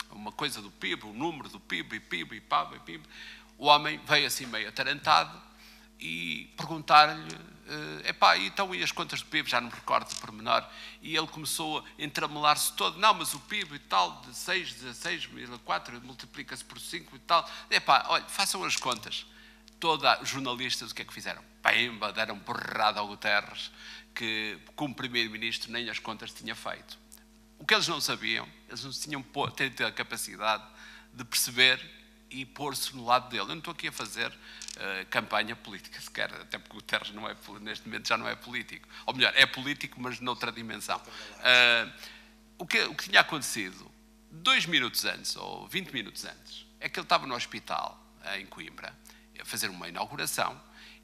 Uma coisa do PIB, o número do PIB, e PIB. O homem veio assim meio atarantado e perguntar-lhe, então e as contas do PIB? Já não me recordo de pormenor. E ele começou a entramelar-se todo. Não, mas o PIB e tal, de 16,4 multiplica-se por 5 e tal. Olha, façam as contas. Todos os jornalistas o que é que fizeram? Pimba, deram porrada ao Guterres, que como primeiro-ministro nem as contas tinha feito. O que eles não sabiam, eles não tinham tido a capacidade de perceber e pôr-se no lado dele. Eu não estou aqui a fazer campanha política sequer, até porque o Guterres neste momento já não é político. Ou melhor, é político, mas noutra dimensão. O que tinha acontecido 2 minutos antes, ou 20 minutos antes, é que ele estava no hospital, em Coimbra, a fazer uma inauguração,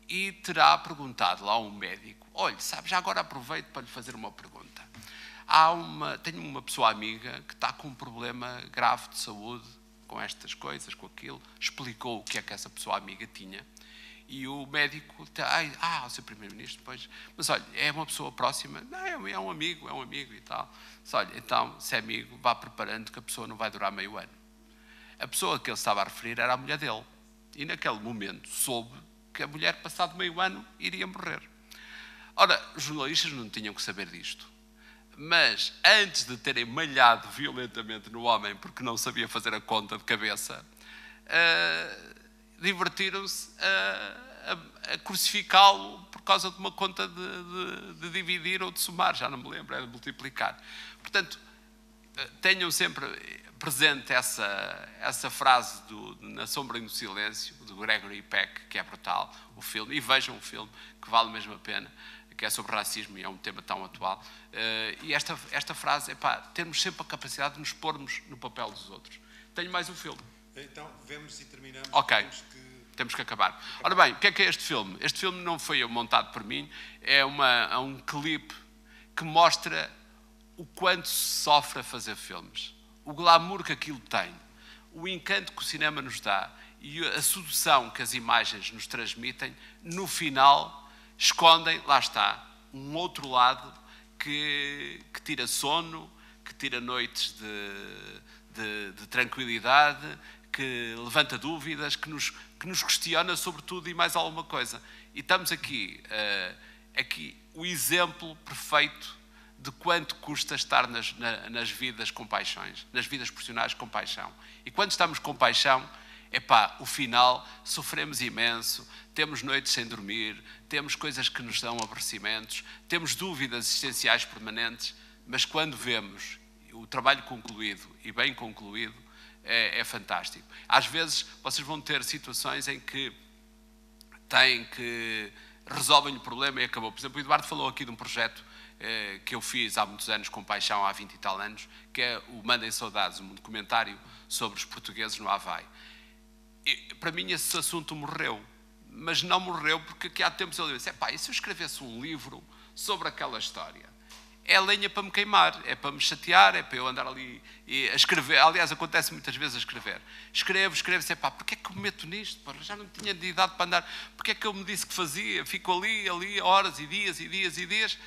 e terá perguntado lá a um médico, olha, sabe, já agora aproveito para lhe fazer uma pergunta. Tenho uma pessoa amiga que está com um problema grave de saúde, com estas coisas, com aquilo, explicou o que é que essa pessoa amiga tinha, e o médico, o seu primeiro-ministro, pois, mas olha, é uma pessoa próxima? Não, é um amigo e tal. Mas, olha, então, se é amigo, vá preparando que a pessoa não vai durar meio ano. A pessoa que ele estava a referir era a mulher dele, e naquele momento soube que a mulher, passado meio ano, iria morrer. Ora, os jornalistas não tinham que saber disto. Mas, antes de terem malhado violentamente no homem, porque não sabia fazer a conta de cabeça, divertiram-se a crucificá-lo por causa de uma conta de dividir ou de somar, já não me lembro, era de multiplicar. Portanto, tenham sempre presente essa frase Na Sombra e no Silêncio, do Gregory Peck, que é brutal, o filme, e vejam o filme, que vale mesmo a pena, que é sobre racismo e é um tema tão atual. E esta frase é termos sempre a capacidade de nos pormos no papel dos outros. Tenho mais um filme. Então, vemos e terminamos. Ok, temos que acabar. Ora bem, o que é este filme? Este filme não foi montado por mim, é um clipe que mostra o quanto se sofre a fazer filmes, o glamour que aquilo tem, o encanto que o cinema nos dá e a sedução que as imagens nos transmitem, no final escondem, lá está, um outro lado que tira sono, que tira noites de tranquilidade, que levanta dúvidas, que nos questiona sobre tudo e mais alguma coisa. E estamos aqui o exemplo perfeito de quanto custa estar nas vidas com paixões, nas vidas profissionais com paixão. E quando estamos com paixão, o final sofremos imenso, temos noites sem dormir, temos coisas que nos dão aborrecimentos, temos dúvidas existenciais permanentes, mas quando vemos o trabalho concluído e bem concluído, é fantástico. Às vezes vocês vão ter situações em que resolvem o problema e acabou. Por exemplo, o Eduardo falou aqui de um projeto que eu fiz há muitos anos, com paixão, há 20 e tal anos, que é o Mandem Saudades, um documentário sobre os portugueses no Havaí. Para mim esse assunto morreu, mas não morreu porque aqui há tempos eu disse, e se eu escrevesse um livro sobre aquela história? É lenha para me queimar, é para me chatear, é para eu andar ali a escrever. Aliás, acontece muitas vezes a escrever. Escrevo, porquê é que me meto nisto? Já não tinha de idade para andar, porquê é que eu me disse que fazia? Fico ali, horas e dias e dias e dias.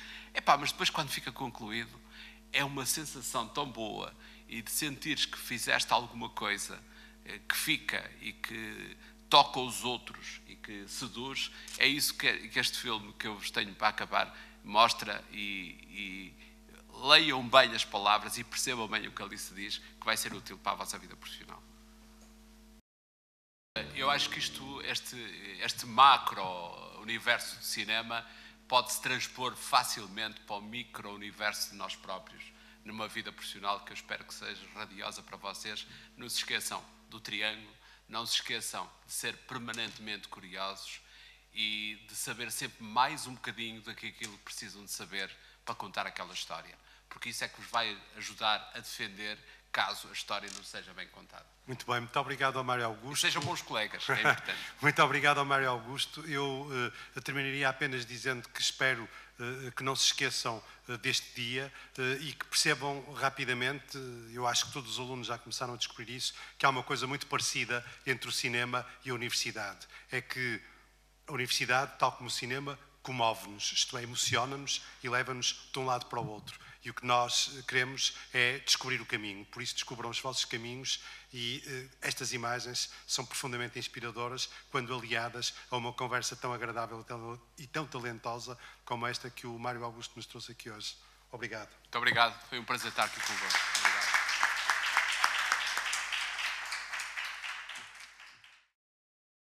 Mas depois quando fica concluído, é uma sensação tão boa e de sentires que fizeste alguma coisa que fica e que toca os outros e que seduz. É isso que este filme que eu vos tenho para acabar mostra, e leiam bem as palavras e percebam bem o que ali se diz, que vai ser útil para a vossa vida profissional. Eu acho que este macro-universo de cinema pode-se transpor facilmente para o micro-universo de nós próprios, numa vida profissional que eu espero que seja radiosa para vocês. Não se esqueçam do triângulo, não se esqueçam de ser permanentemente curiosos e de saber sempre mais um bocadinho daquilo que precisam de saber para contar aquela história. Porque isso é que vos vai ajudar a defender caso a história não seja bem contada. Muito bem, muito obrigado ao Mário Augusto. E sejam bons colegas, é importante. Muito obrigado ao Mário Augusto. Eu terminaria apenas dizendo que espero que não se esqueçam deste dia e que percebam rapidamente, eu acho que todos os alunos já começaram a descobrir isso, que há uma coisa muito parecida entre o cinema e a universidade. É que a universidade, tal como o cinema, comove-nos, isto é, emociona-nos e leva-nos de um lado para o outro. E o que nós queremos é descobrir o caminho. Por isso, descubram os vossos caminhos e estas imagens são profundamente inspiradoras quando aliadas a uma conversa tão agradável e tão talentosa como esta que o Mário Augusto nos trouxe aqui hoje. Obrigado. Muito obrigado. Foi um prazer estar aqui convosco.